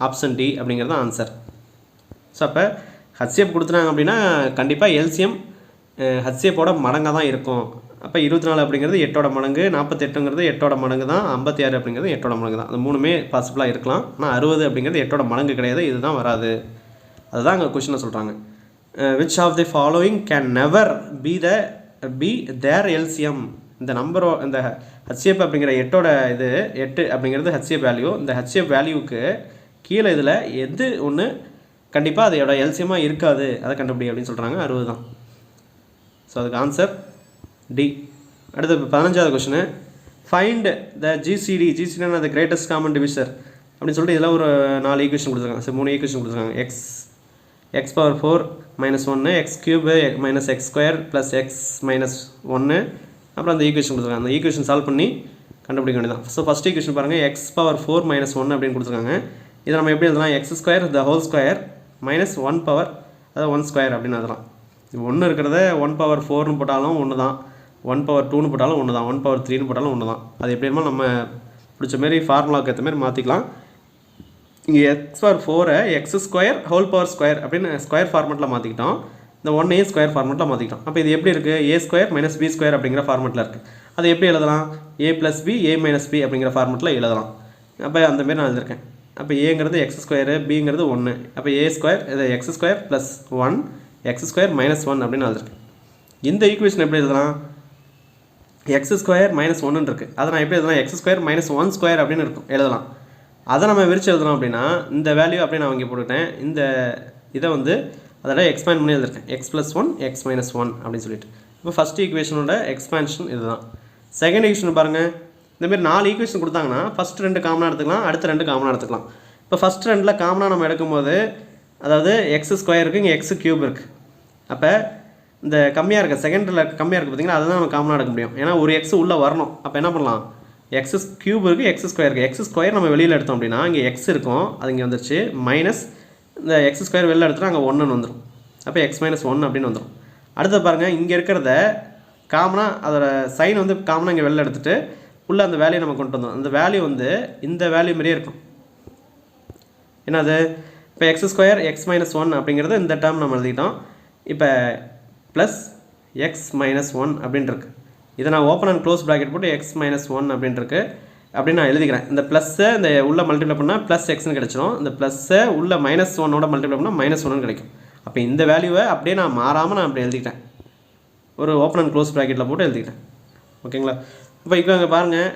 ஆப்ஷன் டி அப்படிங்கிறது தான் ஆன்சர். ஸோ அப்போ ஹச்சிஎஃப் கொடுத்துட்டாங்க அப்படின்னா கண்டிப்பாக எல்சிஎம் ஹச்சிஎஃப்போட மடங்காக தான் இருக்கும். அப்போ 24 அப்படிங்கிறது 8ஓட மடங்கு, 48ங்கிறது 8ஓட மடங்கு தான், 56 அப்படிங்கிறது 8ஓட மடங்கு தான். அது மூணுமே பாசிபிளாக இருக்கலாம். ஆனால் 60 அப்படிங்கிறது 8ஓட மடங்கு கிடையாது. இதுதான் வராது. அதுதான் அங்கே கொஷினை சொல்கிறாங்க. Which of the following can never be their LCM. இந்த நம்பரோ இந்த ஹச்சிஎஃப் அப்படிங்கிற 8ஓட இது 8 அப்படிங்கிறது ஹச்சிஎஃப் வேல்யூ. இந்த ஹச்சிஎஃப் வேல்யூவுக்கு கீழே இதில் எது ஒன்று கண்டிப்பாக அதோட எல்சிஎம்மாக இருக்காது, அதை கண்டுபிடி அப்படின்னு சொல்கிறாங்க. 60 தான். ஸோ அதுக்கு ஆன்சர் டி. அடுத்து 15வது கொஷினு, ஃபைண்ட் த ஜிசிடி. ஜிசிடினா த கிரேட்டஸ்ட் காமன் டிவிசர் அப்படின்னு சொல்லிட்டு இதில் ஒரு 4 ஈக்குவேஷன் கொடுத்துருக்காங்க. சரி, 3 ஈக்குவேஷன் கொடுத்துருக்காங்க. X power 4 -1, X cube -x square plus X -1. அப்புறம் அந்த ஈக்குவேஷன் கொடுத்துருக்காங்க. அந்த ஈக்குவேஷன் சால்வ் பண்ணி கண்டுபிடிக்க வேண்டியதான். ஸோ ஃபஸ்ட் ஈக்குவேஷன் பாருங்கள், எக்ஸ் பவர் 4 -1 அப்படின்னு கொடுத்துருக்காங்க. இதை நம்ம எப்படி எழுதலாம்? X square the whole square -1 power, அதாவது 1 ஸ்கொயர் அப்படின்னு எழுதலாம். இது 1 இருக்கிறத 1 பவர் 4னு போட்டாலும் ஒன்று தான், 1 பவர் 2னு போட்டாலும் ஒன்று தான், 1 பவர் 3னு போட்டாலும் ஒன்று தான். அது எப்படி இருந்தாலும் நம்ம பிடிச்ச மாரி ஃபார்முலாவுக்கு ஏற்ற மாதிரி மாற்றிக்கலாம். இங்கே X power 4 X square whole power square அப்படின்னு ஸ்கொயர் ஃபார்மெட்டில் மாற்றிக்கிட்டோம். இந்த 1ஐயும் ஸ்கொயர் ஃபார்மெட்டில் மாற்றிக்கிட்டோம். அப்போ இது எப்படி இருக்குது? ஏ ஸ்கொயர் மைனஸ் பி ஸ்கொயர் அப்படிங்கிற ஃபார்மெட்டில் இருக்குது. அது எப்படி எழுதலாம்? ஏ plus B A minus B அப்படிங்கிற ஃபார்மெட்டில் எழுதலாம். அப்போ அந்தமாரி நான் எழுதியிருக்கேன். அப்போ ஏங்கிறது எக்ஸ் ஸ்கொயரு, பிங்கிறது 1. அப்போ ஏ ஸ்கொயர் இது X square plus 1 x square -1 அப்படின்னு எழுதிருக்கேன். இந்த ஈக்குவேஷன் எப்படி எழுதலாம்? எக்ஸ் ஸ்கொயர் -1 இருக்குது. அதை நான் எப்படி எழுதலாம்? எக்ஸ் ஸ்கொயர் -1 ஸ்கொயர் அப்படின்னு இருக்கும் எழுதலாம். அதை நம்ம விரிச்சு எழுதணும் அப்படின்னா இந்த வேல்யூ அப்படியே நான் இங்கே போட்டுக்கிட்டேன். இந்த இதை வந்து அதோட எக்ஸ்பேண்ட் பண்ணி எழுதிருக்கேன். எக்ஸ் ப்ளஸ் 1 எக்ஸ் -1 அப்படின்னு சொல்லிட்டு. இப்போ ஃபஸ்ட் ஈக்குவேஷனோட எக்ஸ்பேன்ஷன் இதுதான். செகண்ட் ஈக்குவேஷன் பாருங்கள், இந்தமாரி 4 ஈக்குவேஷன் கொடுத்தாங்கன்னா ஃபஸ்ட் 2 காமனாக எடுத்துக்கலாம், அடுத்த 2 காமனாக எடுத்துக்கலாம். இப்போ ஃபஸ்ட் 2ல் காமனாக நம்ம எடுக்கும்போது அதாவது எக்ஸ் ஸ்கொயர் இருக்குது, இங்கே எக்ஸ் கியூப் இருக்குது. அப்போ இந்த கம்மியாக இருக்க செகண்டில் கம்மியாக இருக்குது பார்த்தீங்கன்னா, அதுதான் நம்ம காமனாக எடுக்க முடியும். ஏன்னா ஒரு எக்ஸ் உள்ளே வரணும். அப்போ என்ன பண்ணலாம்? எக்ஸ் கியூப் இருக்குது, எக்ஸ் ஸ்கொயர் இருக்குது. எக்ஸ் ஸ்கொயர் நம்ம வெளியில் எடுத்தோம் அப்படின்னா இங்கே எக்ஸ் இருக்கும், அது இங்கே வந்துருச்சு. மைனஸ் இந்த எக்ஸ் ஸ்கொயர் வெளியில் எடுத்துகிட்டு அங்கே 1ன்னு வந்துடும். அப்போ எக்ஸ் -1 அப்படின்னு வந்துடும். அடுத்து பாருங்கள், இங்கே இருக்கிறத காமனாக அதோட சைன் வந்து காமனாக இங்கே வெளில எடுத்துகிட்டு உள்ளே அந்த வேல்யூ நம்ம கொண்டு வந்தோம். அந்த வேல்யூ வந்து இந்த வேல்யூ மாதிரியே இருக்கும். என்னது? இப்போ எக்ஸ் ஸ்கொயர் எக்ஸ் -1 அப்படிங்கிறது இந்த டேர்ம் நம்ம எழுதிக்கிட்டோம். இப்போ ப்ளஸ் எக்ஸ் -1 அப்படின்ட்டுருக்கு. இதை நான் ஓப்பன் அண்ட் க்ளோஸ் ப்ராக்கெட் போட்டு எக்ஸ் -1 அப்படின்ட்டுருக்கு அப்படின்னு நான் எழுதிக்கிறேன். இந்த ப்ளஸ்ஸை இந்த உள்ள மல்டிப்ளை பண்ணால் ப்ளஸ் எக்ஸ்னு கிடச்சிரும். இந்த ப்ளஸ்ஸை உள்ள -1ஓட மல்டிப்ளை பண்ணால் -1 கிடைக்கும். அப்போ இந்த வேல்யூவை அப்படியே நான் மாறாமல் நான் அப்படி எழுதிக்கிட்டேன். ஒரு ஓப்பன் அண்ட் க்ளோஸ் ப்ராக்கெட்டில் போட்டு எழுதிக்கிட்டேன். ஓகேங்களா? இப்போ இங்கே பாருங்கள்,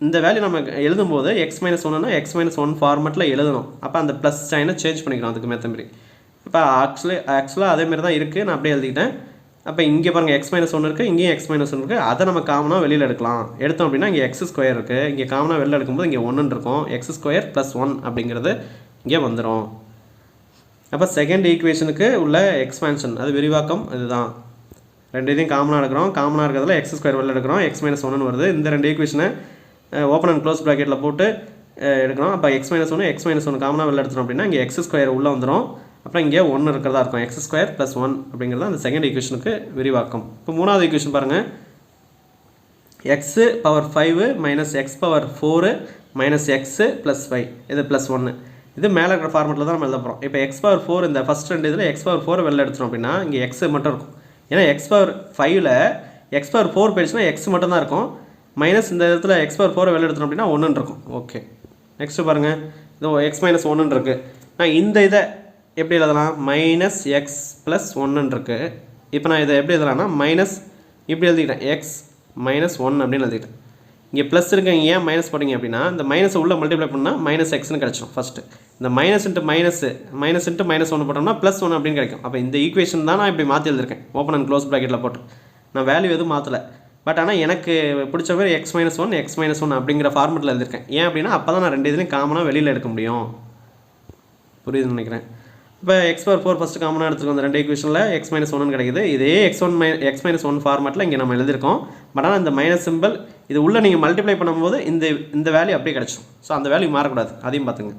இந்த வேல்யூ நம்ம எழுதும்போது எக்ஸ் -1னா எக்ஸ் -1 ஃபார்மெட்டில் எழுதணும். அப்போ அந்த ப்ளஸ் சைனை சேஞ்ச் பண்ணிக்கணும் அதுக்கு மேற்ற மாதிரி. இப்போ ஆக்சுவலாக அதேமாரி தான் இருக்குது, நான் அப்படியே எழுதிக்கிட்டேன். அப்போ இங்கே பாருங்கள் எக்ஸ் -1 இருக்குது, இங்கேயும் எக்ஸ் -1 இருக்குது. அதை நம்ம காமனாக வெளியில் எடுக்கலாம். எடுத்தோம் அப்படின்னா இங்கே எக்ஸ் ஸ்கொயர் இருக்குது, இங்கே காமனாக வெளியில் எடுக்கும்போது இங்கே 1 இருக்கும். எக்ஸ் ஸ்கொயர் ப்ளஸ் 1 அப்படிங்கிறது இங்கே வந்துடும். அப்போ செகண்ட் ஈக்குவேஷனுக்கு உள்ள எக்ஸ்பேன்ஷன் அது விரிவாக்கம் இதுதான். 2 இதையும் காமனாக எடுக்கிறோம். காமனாக இருக்கிறதுல எக்ஸ் ஸ்கொயர் வெளியில் எடுக்கிறோம், எக்ஸ் -1 வருது. இந்த 2 ஈக்குவேஷனை ஓப்பன் அண்ட் க்ளோஸ் ப்ராக்கெட்டில் போட்டு எடுக்கிறோம். அப்போ எக்ஸ் -1 எக்ஸ் -1 காமனாக வெளில எடுத்துகிறோம் அப்படின்னா இங்கே எக்ஸ் ஸ்கொயர் உள்ளே வந்துடும். அப்புறம் இங்கே 1 இருக்கிறதா இருக்கும். எக்ஸ் ஸ்கொயர் ப்ளஸ் 1 அப்படிங்கிறது அந்த செகண்ட் ஈக்குவேஷனுக்கு விரிவாக்கம். இப்போ மூணாவது ஈக்குவேஷன் பாருங்கள், X power 5 minus X power 4 minus x plus 5 இது ப்ளஸ் 1. இது மேலே இருக்கிற ஃபார்மெட்டில் தான் நம்ம எழுத போகிறோம். இப்போ எக்ஸ் பவர் 4 இந்த ஃபஸ்ட் 2 இதில் எக்ஸ் பவர் 4 வெளில எடுத்துட்டோம் அப்படின்னா இங்கே எக்ஸ் மட்டும் இருக்கும். ஏன்னா எக்ஸ் பவர் 5ல் எக்ஸ் பவர் 4 போயிடுச்சுன்னா எக்ஸ் மட்டும் தான் இருக்கும். மைனஸ் இந்த இடத்துல எக்ஸ் பவர் 4 வெளில எடுத்தோம் அப்படின்னா 1 இருக்கும். ஓகே, நெக்ஸ்ட்டு பாருங்கள், இதோ எக்ஸ் மைனஸ் 1 இருக்குது. நான் இந்த இதை எப்படி எழுதலாம்? மைனஸ் எக்ஸ் ப்ளஸ் 1 இருக்குது. இப்போ நான் இதை எப்படி எழுதலாம்னா மைனஸ் இப்படி எழுதிக்கிட்டேன், எக்ஸ் மைனஸ் 1 அப்படின்னு எழுதிக்கிட்டேன். இங்கே ப்ளஸ் இருக்குங்க, ஏன் மைனஸ் போட்டிங்க அப்படின்னா இந்த மைனஸ் உள்ளே மல்டிப்ளை பண்ணால் மைனஸ் எக்ஸ்னு கிடச்சிடும். ஃபஸ்ட்டு இந்த மைனஸ் இன்ட்டு மைனஸ் 1 போட்டோம்னா ப்ளஸ் 1 அப்படின்னு கிடைக்கும். அப்போ இந்த ஈக்குவேஷன் தான் நான் இப்படி மாற்றி எழுதிருக்கேன், ஓப்பன் அண்ட் க்ளோஸ் ப்ராக்கெட்டில் போட்டு. நான் வேல்யூ எதுவும் மாற்றலை. பட் ஆனால் எனக்கு பிடிச்ச மாதிரி எக்ஸ் மைனஸ் ஒன் அப்படிங்கிற ஃபார்மெட்டில் எழுதிருக்கேன். ஏன் அப்படின்னா அப்போ தான் நான் ரெண்டு இதுலையும் காமனாக வெளியில் எடுக்க முடியும். புரியுதுன்னு நினைக்கிறேன். இப்போ எக்ஸ் பவர் 4 ஃபஸ்ட்டு காமனாக எடுத்துருக்கோம். அந்த ரெண்டு ஈக்குவேஷனில் எக்ஸ் மைனஸ் 1 கிடைக்குது. இதே எக்ஸ் மைனஸ் 1 ஃபார்மெட்டில் இங்கே நம்ம எழுதியிருக்கோம். பட் ஆனால் இந்த மைனஸ் சிம்பிள் இது உள்ளே நீங்கள் மல்டிப்ளை பண்ணும்போது இந்த வேல்யூ அப்படியே கிடச்சிடும். ஸோ அந்த வேல்யூ மாறக்கூடாது, அதையும் பார்த்துங்க.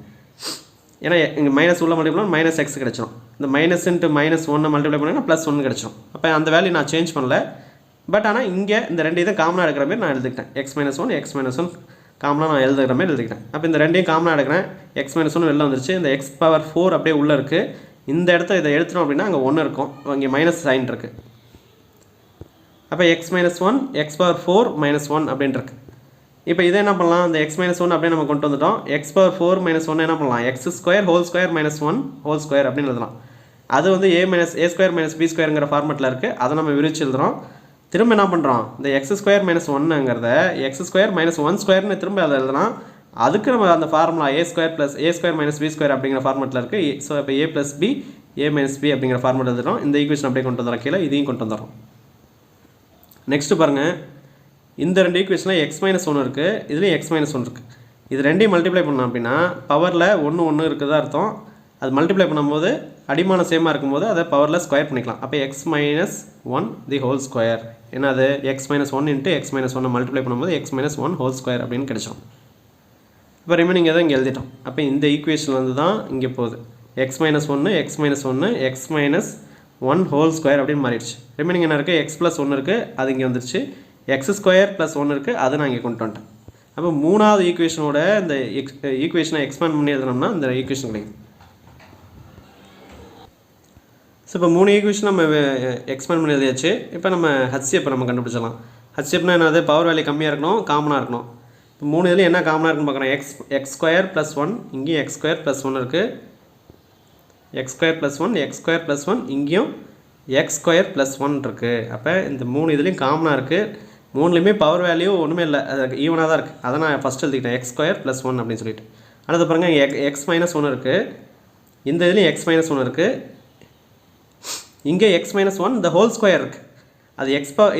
ஏன்னா இங்கே மைனஸ் உள்ள மல்டிப்ளை மைனஸ் எக்ஸ் கிடச்சிடும். இந்த மைனஸ் இன்ட்டு மைனஸ் 1 மல்டிப்ளை பண்ணிங்கன்னா ப்ளஸ் 1 கிடச்சிடும். அப்போ அந்த வேல்யூ நான் சேஞ்ச் பண்ணல. பட் ஆனால் இங்கே இந்த ரெண்டு இதை காமனாக எடுக்கிற மாதிரி நான் எழுதிக்கிட்டேன். எக்ஸ் மைனஸ் ஒன் காமனாக நான் எழுதுகிற மாதிரி எழுதிக்கிட்டேன். அப்போ இந்த ரெண்டையும் காமனாக எடுக்கிறேன். எக்ஸ் மைனஸ் 1 வெளில வந்துருச்சு. இந்த எக்ஸ் பவர் 4 அப்படியே உள்ளே இருக்குது. இந்த இடத்த இதை எடுத்துட்டோம் அப்படின்னா அங்கே 1 இருக்கும், இங்கே மைனஸ் சைன் இருக்குது. அப்போ X minus 1 X power 4 minus 1 அப்படின்னு இருக்குது. இப்போ இதை என்ன பண்ணலாம்? இந்த எக்ஸ் மைனஸ் 1 அப்படியே நம்ம கொண்டு வந்துட்டோம். எக்ஸ் பவர் 4 மைனஸ் 1 என்ன பண்ணலாம்? X square whole square minus 1 whole square அப்படின்னு எழுதலாம். அது வந்து ஏ ஸ்கொயர் மைனஸ் பி ஸ்கொயருங்கிற ஃபார்மெட்டில் இருக்குது. அதை நம்ம விரிச்சு எழுதுகிறோம். திரும்ப என்ன பண்ணுறோம்? இந்த எக்ஸ் ஸ்கொயர் மைனஸ் 1ங்கிறத எக்ஸ் ஸ்கொயர் மைனஸ் 1 ஸ்கொயர்னு திரும்ப அதை எழுதலாம். அதுக்கு நம்ம அந்த formula A square minus B square அப்படிங்கிற ஃபார்மெட்டில் இருக்குது. ஸோ இப்போ A plus B A minus B அப்படிங்கிற ஃபார்மெட் எழுதுகிறோம். இந்த ஈக்குவேஷன் அப்படியே கொண்டு வந்துடுறோம். கீழே இதையும் கொண்டு வந்துடுறோம். நெக்ஸ்ட்டு பாருங்கள், இந்த ரெண்டு ஈக்குவேஷனில் எக்ஸ் மைனஸ் 1 இருக்குது, இதுலேயும் எக்ஸ் மைனஸ் 1 இருக்குது. இது ரெண்டையும் மல்டிப்ளை பண்ணோம் அப்படின்னா பவரில் 1 இருக்குதா அர்த்தம். அது மல்டிப்ளை பண்ணும்போது அடிமானம் சேமாக இருக்கும்போது அதை பவரில் ஸ்கொயர் பண்ணிக்கலாம். அப்போ X minus 1 the whole square என்னது? X minus 1 into X minus 1 multiply பண்ணும்போது எக்ஸ் மைனஸ் 1 ஹோல் ஸ்கொயர் அப்படின்னு கிடைச்சிடும். இப்போ ரிமைனிங் எதை இங்கே எழுதிட்டோம். அப்போ இந்த ஈக்குவேஷன் வந்து தான் இங்கே போகுது. X minus 1 x minus 1 whole square அப்படின்னு மாறிடுச்சு. ரிமைனிங் என்ன இருக்குது? எக்ஸ் ப்ளஸ் 1 இருக்குது, அது இங்கே வந்துருச்சு. எக்ஸ் ஸ்கொயர் ப்ளஸ் 1 இருக்குது, அதை நான் இங்கே கொண்டு வந்துட்டேன். அப்போ மூணாவது ஈக்குவேஷனோட இந்த ஈக்குவேஷனை எக்ஸ்பேண்ட் பண்ணி எழுதணும்னா இந்த ஈக்குவேஷன் கிடைக்கும். ஸோ இப்போ 3 ஈக்குவேஷன் நம்ம எக்ஸ்பேண்ட் பண்ணி எழுதியாச்சு. இப்போ நம்ம ஹச்சிஎஃப் நம்ம கண்டுபிடிச்சலாம். ஹச்சிஎஃப்னா என்னது? பவர் வேல்யூ கம்மியாக இருக்கணும், காமனாக இருக்கணும். இப்போ 3 இதில் என்ன காமனாக இருக்குன்னு பார்க்குறோம். எக்ஸ் ஸ்கொயர் ப்ளஸ் 1, இங்கேயும் எக்ஸ் ஸ்கொயர் ப்ளஸ் 1 இருக்குது. X square plus 1 x square plus 1, இங்கேயும் எக்ஸ் ஸ்கொயர் ப்ளஸ் 1 இருக்குது. அப்போ இந்த 3 இதுலேயும் காமனாக இருக்குது. 3லேயுமே பவர் வேல்யூ ஒன்றுமே இல்லை, அது ஈவனாக தான் இருக்குது. அதை நான் ஃபஸ்ட்டு எழுதிக்கிட்டேன், எக்ஸ் ஸ்கொயர் ப்ளஸ் 1 அப்படின்னு சொல்லிட்டு. அடுத்து பாருங்கள், எக்ஸ் மைனஸ் 1 இருக்குது. இந்த இதுலேயும் எக்ஸ் மைனஸ் 1 இருக்குது. இங்கே எக்ஸ் மைனஸ் 1 இந்த ஹோல் ஸ்கொயர் இருக்குது. அது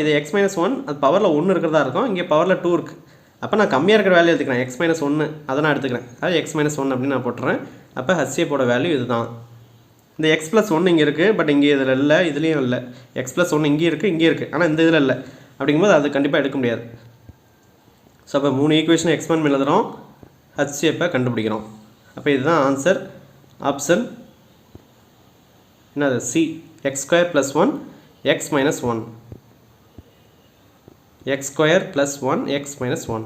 இது எக்ஸ் மைனஸ் 1 அது பவரில் 1 இருக்கிறதா இருக்கும், இங்கே பவரில் 2 இருக்குது. அப்போ நான் கம்மியாக இருக்கிற வேல்யூ எடுத்துக்கிறேன், எக்ஸ் மைனஸ் 1 அதை நான் எடுத்துக்கிறேன். அது எக்ஸ் மைனஸ் 1 அப்படின்னு நான் போட்டுறேன். அப்போ ஹச்சிஎஃபோட வேல்யூ இது தான். இந்த எக்ஸ் ப்ளஸ் 1 இங்கே இருக்குது, பட் இங்கே இதில் இல்லை, இதுலேயும் இல்லை. எக்ஸ் ப்ளஸ் 1 இங்கே இருக்குது, ஆனால் இந்த இதில் இல்லை. அப்படிங்கும்போது அது கண்டிப்பாக எடுக்க முடியாது. ஸோ அப்போ 3 ஈக்குவேஷனை எக்ஸ்பேண்ட் பண்ணி எழுதுகிறோம், ஹச்சிஎஃப்பை கண்டுபிடிக்கிறோம். அப்போ இதுதான் ஆன்சர். ஆப்ஷன் என்னது? C, x square plus 1 x minus 1. X square plus 1 x minus 1.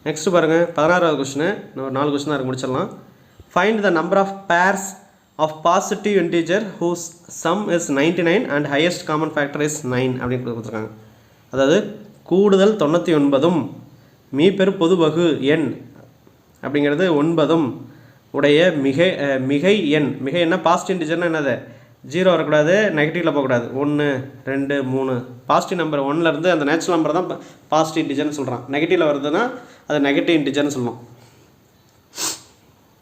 Next பாருங்கள், 16வது கொஸ்டின். இன்னும் 4 கொஸ்டின் தான் முடிச்சிடலாம். Find the number of pairs of positive integer whose sum is 99 and highest common factor is 9 அப்படின்னு கொடுத்துருக்காங்க. அதாவது கூடுதல் 99 மீப்பெரு பொது வகு எண் அப்படிங்கிறது 9 உடைய மிகை எண்ணா பாசிட்டிவ் இன்டீஜர்னா என்னது? 0 வரக்கூடாது, நெகட்டிவில் போகக்கூடாது. 1 2 3 பாசிட்டிவ் நம்பர் 1லேருந்து அந்த நேச்சுரல் நம்பர் தான் பாசிட்டிவ் இன்டிஜர்னு சொல்கிறான். நெகட்டிவில் வருதுன்னா அது நெகட்டிவ் இன்டிஜர்னு சொல்லணும்.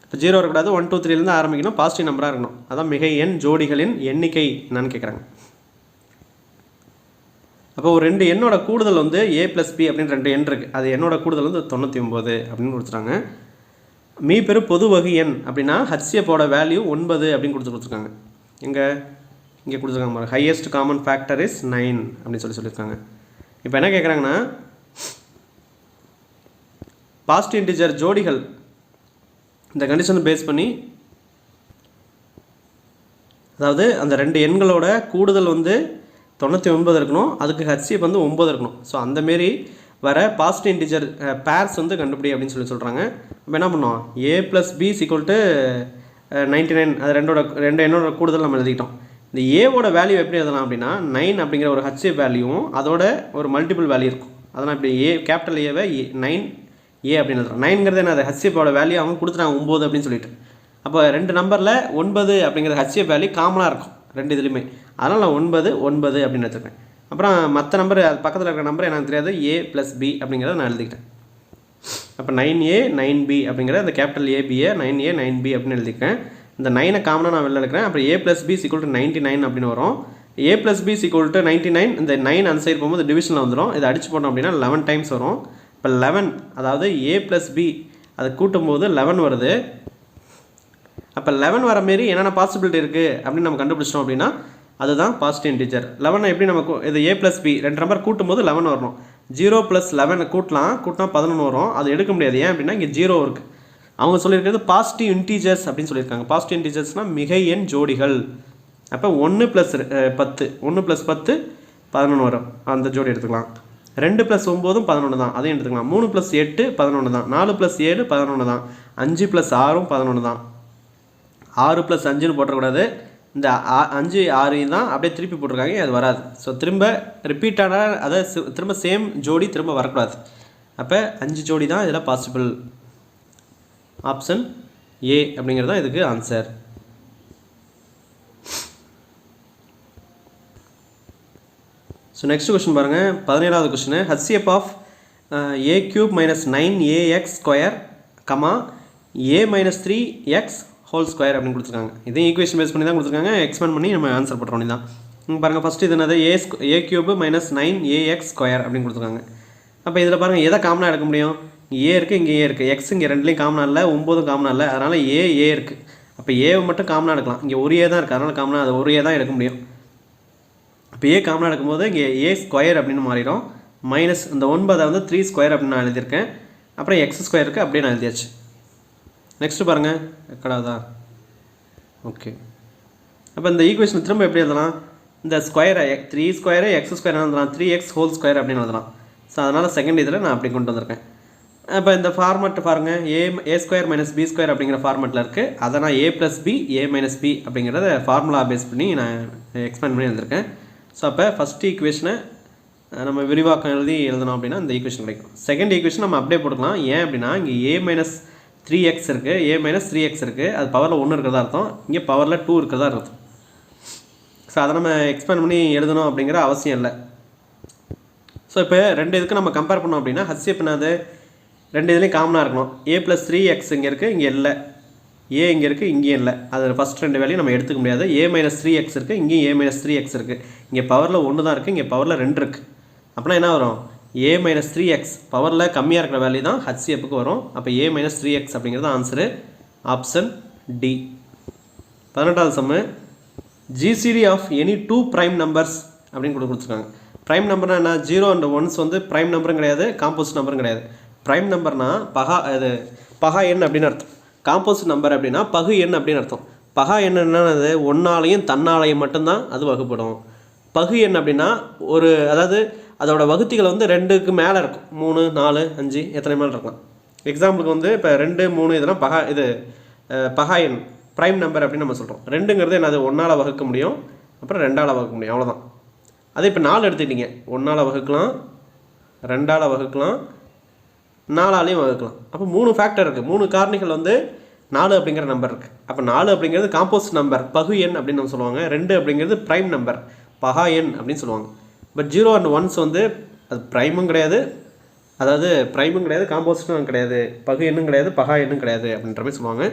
இப்போ 0 வரக்கூடாது, 1 2 3லேருந்து ஆரம்பிக்கணும், பாசிட்டிவ் நம்பராக இருக்கணும். அதான் மிகை எண் ஜோடிகளின் எண்ணிக்கை என்னன்னு கேட்குறாங்க. அப்போ ஒரு 2 எண்ணோட கூடுதல் வந்து ஏ ப்ளஸ் பி அப்படின்னு 2 எண் இருக்குது. அது எண்ணோட கூடுதல் வந்து 99 அப்படின்னு கொடுத்துட்டாங்க. மீப்பெரு பொது வகு எண் அப்படின்னா ஹச்சிஎஃபோட வேல்யூ 9 அப்படின்னு கொடுத்துருக்காங்க. இங்கே கொடுத்துருக்காங்க பாருங்க, ஹையஸ்ட் காமன் ஃபேக்டர் இஸ் 9 அப்படின்னு சொல்லியிருக்காங்க. இப்போ என்ன கேட்குறாங்கன்னா, பாசிட்டிவ் இன்டிஜர் ஜோடிகள் இந்த கண்டிஷனை பேஸ் பண்ணி, அதாவது அந்த 2 எண்களோட கூடுதல் வந்து 99 இருக்கணும், அதுக்கு ஹச்சிஎஃப் வந்து 9 இருக்கணும். ஸோ அந்தமாரி வர பாசிட்டிவ் இன்டிஜர் பேர்ஸ் வந்து கண்டுபிடி அப்படின்னு சொல்கிறாங்க. இப்போ என்ன பண்ணோம்? ஏ ப்ளஸ் பி ஈக்குவல் டு 99, அது 2 எண்ணோட கூடுதல் நம்ம எழுதிக்கிட்டோம். இந்த ஏவோட வேல்யூ எப்படி எழுதலாம் அப்படின்னா 9 அப்படிங்கிற ஒரு ஹச்சிஎஃப் வேல்யூவும் அதோட ஒரு மல்டிபிள் வேல்யூ இருக்கும். அதனால் இப்படி கேபிட்டல் ஏவை 9A அப்படின்னு எழுதுறோம். 9ங்கிறது என்னது ஹச்சிஎஃபோட வேல்யூ அவங்க கொடுத்துட்டாங்க 9 அப்படின்னு சொல்லிட்டு. அப்போ ரெண்டு நம்பரில் 9 அப்படிங்கிற ஹச்சிஎஃப் வேல்யூ காமனாக இருக்கும் ரெண்டு இதுலையுமே. அதனால் நான் 9 அப்படின்னு எடுத்துக்கிறேன். அப்புறம் மற்ற நம்பர் அது பக்கத்தில் இருக்கிற நம்பர் எனக்கு தெரியாது, A + B அப்படிங்கிறத நான் எழுதிக்கிட்டேன். அப்போ 9A 9B அப்படிங்கிற அந்த கேபிட்டல் ஏபியை 9A 9B அப்படின்னு எழுதிக்கிறேன். இந்த 9 காமனாக நான் வெளில எடுக்கிறேன். அப்புறம் A + B = 99 அப்படின்னு வரும். A + B = 99. இந்த 9 அந்த சைடு போகும்போது டிவிஷனில் வந்துடும். இதை அடிச்சு போட்டோம் அப்படின்னா 11 டைம்ஸ் வரும். இப்போ 11 அதாவது A + B அதை கூட்டும் போது 11 வருது. அப்போ 11 வர மாரி என்னென்ன பாசிபிலிட்டி இருக்குது அப்படின்னு நம்ம கண்டுபிடிச்சிட்டோம் அப்படின்னா அதுதான் பாசிட்டிவ் இன்டிஜர். 11 எப்படி நமக்கு இது A + B ரெண்டு நம்பர் கூட்டும் போது 11 வரணும். 0 + 11 கூட்டினா 11 வரும். அது எடுக்க முடியாது. ஏன் அப்படின்னா இங்கே 0 இருக்குது. அவங்க சொல்லியிருக்கிறது பாசிட்டிவ் இன்டிஜர்ஸ் அப்படின்னு சொல்லியிருக்காங்க. பாசிட்டிவ் இன்டிஜர்ஸ்னால் மிகை எண் ஜோடிகள். அப்போ 1 + 10 1 + 10 11 வரும். அந்த ஜோடி எடுத்துக்கலாம். 2 + 9 11 தான், அதையும் எடுத்துக்கலாம். 3 + 8 11 தான். 4 + 7 11 தான். 5 + 6 11 தான். 6 + 5ன்னு போட்டக்கூடாது. இந்த 5 6 தான் அப்படியே திருப்பி போட்டிருக்காங்க, அது வராது. ஸோ திரும்ப ரிப்பீட்டான அதாவது திரும்ப சேம் ஜோடி திரும்ப வரக்கூடாது. அப்போ 5 ஜோடி தான் இதில் பாசிபிள். ஆப்ஷன் A அப்படிங்கிறது தான் இதுக்கு ஆன்சர். ஸோ நெக்ஸ்ட் கொஸ்டின் பாருங்கள், 17வது question. HCF of A³ - 9AX², A - 3X² அப்படின்னு கொடுத்துருக்காங்க. இதையும் ஈக்குவேஷன் பேஸ் பண்ணி தான் கொடுத்துருக்காங்க. எக்ஸ்பேண்ட் பண்ணி நம்ம ஆன்சர் பண்ணுறோம். தான் இங்கே பாருங்கள், ஃபஸ்ட்டு இது என்னது A³ - 9AX² அப்படின்னு கொடுத்துருக்காங்க. அப்போ இதில் பாருங்கள் எதை காமனாக எடுக்க முடியும்? A இருக்குது, இங்கே A இருக்குது. X இங்கே ரெண்டுலேயும் காமனாக இல்லை, 9 காமனாக இல்லை. அதனால் A இருக்குது. அப்போ ஏவை மட்டும் காமனாக எடுக்கலாம். இங்கே ஒரு A தான் இருக்குது, அதனால் காமனாக அது ஒரு A தான் எடுக்க முடியும். இப்போ A காமனாக எடுக்கும்போது இங்கே A² அப்படின்னு மாறிடும். மைனஸ் இந்த 9 வந்து 3² அப்படின்னு நான் எழுதியிருக்கேன். அப்புறம் X² இருக்குது, அப்படியே நான் எழுதியாச்சு. நெக்ஸ்ட்டு பாருங்கள், எக்கடாதா? ஓகே. அப்போ இந்த ஈக்குவேஷன் திரும்ப எப்படி எழுதலாம்? இந்த ஸ்கொயரை 3² X² எழுதலாம், 3X² அப்படின்னு எழுதலாம். ஸோ அதனால் செகண்ட் இதில் நான் அப்படி கொண்டு வந்திருக்கேன். இப்போ இந்த ஃபார்மெட் பாருங்கள், A² - B² அப்படிங்கிற ஃபார்மெட்டில் இருக்குது. அதை நான் A + B A - B அப்படிங்கிறத ஃபார்முலா பேஸ் பண்ணி நான் எக்ஸ்பேண்ட் பண்ணி எழுதியிருக்கேன். ஸோ அப்போ ஃபஸ்ட் ஈக்குவேஷனை நம்ம விரிவாக்கம் எழுதணும் அப்படின்னா இந்த ஈக்குவேஷன் கிடைக்கும். செகண்ட் ஈக்குவேஷன் நம்ம அப்படியே போட்டுக்கலாம். ஏன் அப்படின்னா இங்கே A - 3X இருக்குது, A - 3X இருக்குது. அது பவரில் 1 இருக்கிறதா அர்த்தம், இங்கே பவரில் 2 இருக்கிறதா அர்த்தம். ஸோ அதை நம்ம எக்ஸ்பேண்ட் பண்ணி எழுதணும் அப்படிங்கிற அவசியம் இல்லை. ஸோ இப்போ ரெண்டு இதுக்கு நம்ம கம்பேர் பண்ணோம் அப்படின்னா HCF என்னது? ரெண்டு இதுலேயும் காமனாக இருக்கணும். A + 3X இங்கே இருக்குது, இங்கே இல்லை. A இங்கே இருக்குது, இங்கேயும் இல்லை. அது ஃபஸ்ட் ரெண்டு வேலையும் நம்ம எடுத்துக்க முடியாது. A - 3X இருக்குது, இங்கேயும் A - 3X இருக்குது. இங்கே பவரில் 1 தான் இருக்குது, இங்கே பவரில் 2 இருக்குது. அப்படின்னா என்ன வரும்? A - 3X பவரில் கம்மியாக இருக்கிற வேல்யூ தான் HCFக்கு வரும். அப்போ A - 3X அப்படிங்கிறது ஆன்சரு. Option D. 18வது sum, GCD of any 2 prime numbers அப்படின்னு கொடுத்துருக்காங்க. ப்ரைம் நம்பர்னா என்ன? 0 and 1s வந்து ப்ரைம் நம்பரும் கிடையாது, காம்போசிட் நம்பரும் கிடையாது. ப்ரைம் நம்பர்னா பகா எண் அப்படின்னு அர்த்தம். காம்போசிட் நம்பர் அப்படின்னா பகு எண் அப்படின்னு அர்த்தம். பகா எண் என்னது? ஒன்னாலையும் தன்னாலையும் மட்டும்தான் அது வகுப்படும். பகு எண் அப்படின்னா அதாவது அதோட வகுத்திகள் வந்து 2க்கு மேலே இருக்கும். 3 4 5 எத்தனை மேலே இருக்கலாம். எக்ஸாம்பிளுக்கு வந்து இப்போ 2 3 இதெல்லாம் பகா எண் ப்ரைம் நம்பர் அப்படின்னு நம்ம சொல்கிறோம். 2ங்கிறது என்னது? 1ஆல் வகுக்க முடியும், அப்புறம் 2ஆல் வகுக்க முடியும், அவ்வளோதான். அதே இப்போ 4 எடுத்துக்கிட்டீங்க, 1ஆல் வகுக்கலாம், 2ஆல் வகுக்கலாம், 4ஆலையும் வகுக்கலாம். அப்போ 3 ஃபேக்டர் இருக்குது, 3 காரணிகள் வந்து 4 அப்படிங்கிற நம்பர் இருக்குது. அப்போ 4 அப்படிங்கிறது காம்போசிட் நம்பர், பகு எண் அப்படின்னு நம்ம சொல்லுவாங்க. 2 அப்படிங்கிறது ப்ரைம் நம்பர், பகா எண் அப்படின்னு சொல்லுவாங்க. பட் 0 and 1s வந்து அது ப்ரைமும் கிடையாது, அதாவது ப்ரைமும் கிடையாது, காம்போசிட்டும் கிடையாது, பகு எண்ணும் கிடையாது, பகா எண்ணும் கிடையாது அப்படின்ற மாதிரி சொல்லுவாங்க.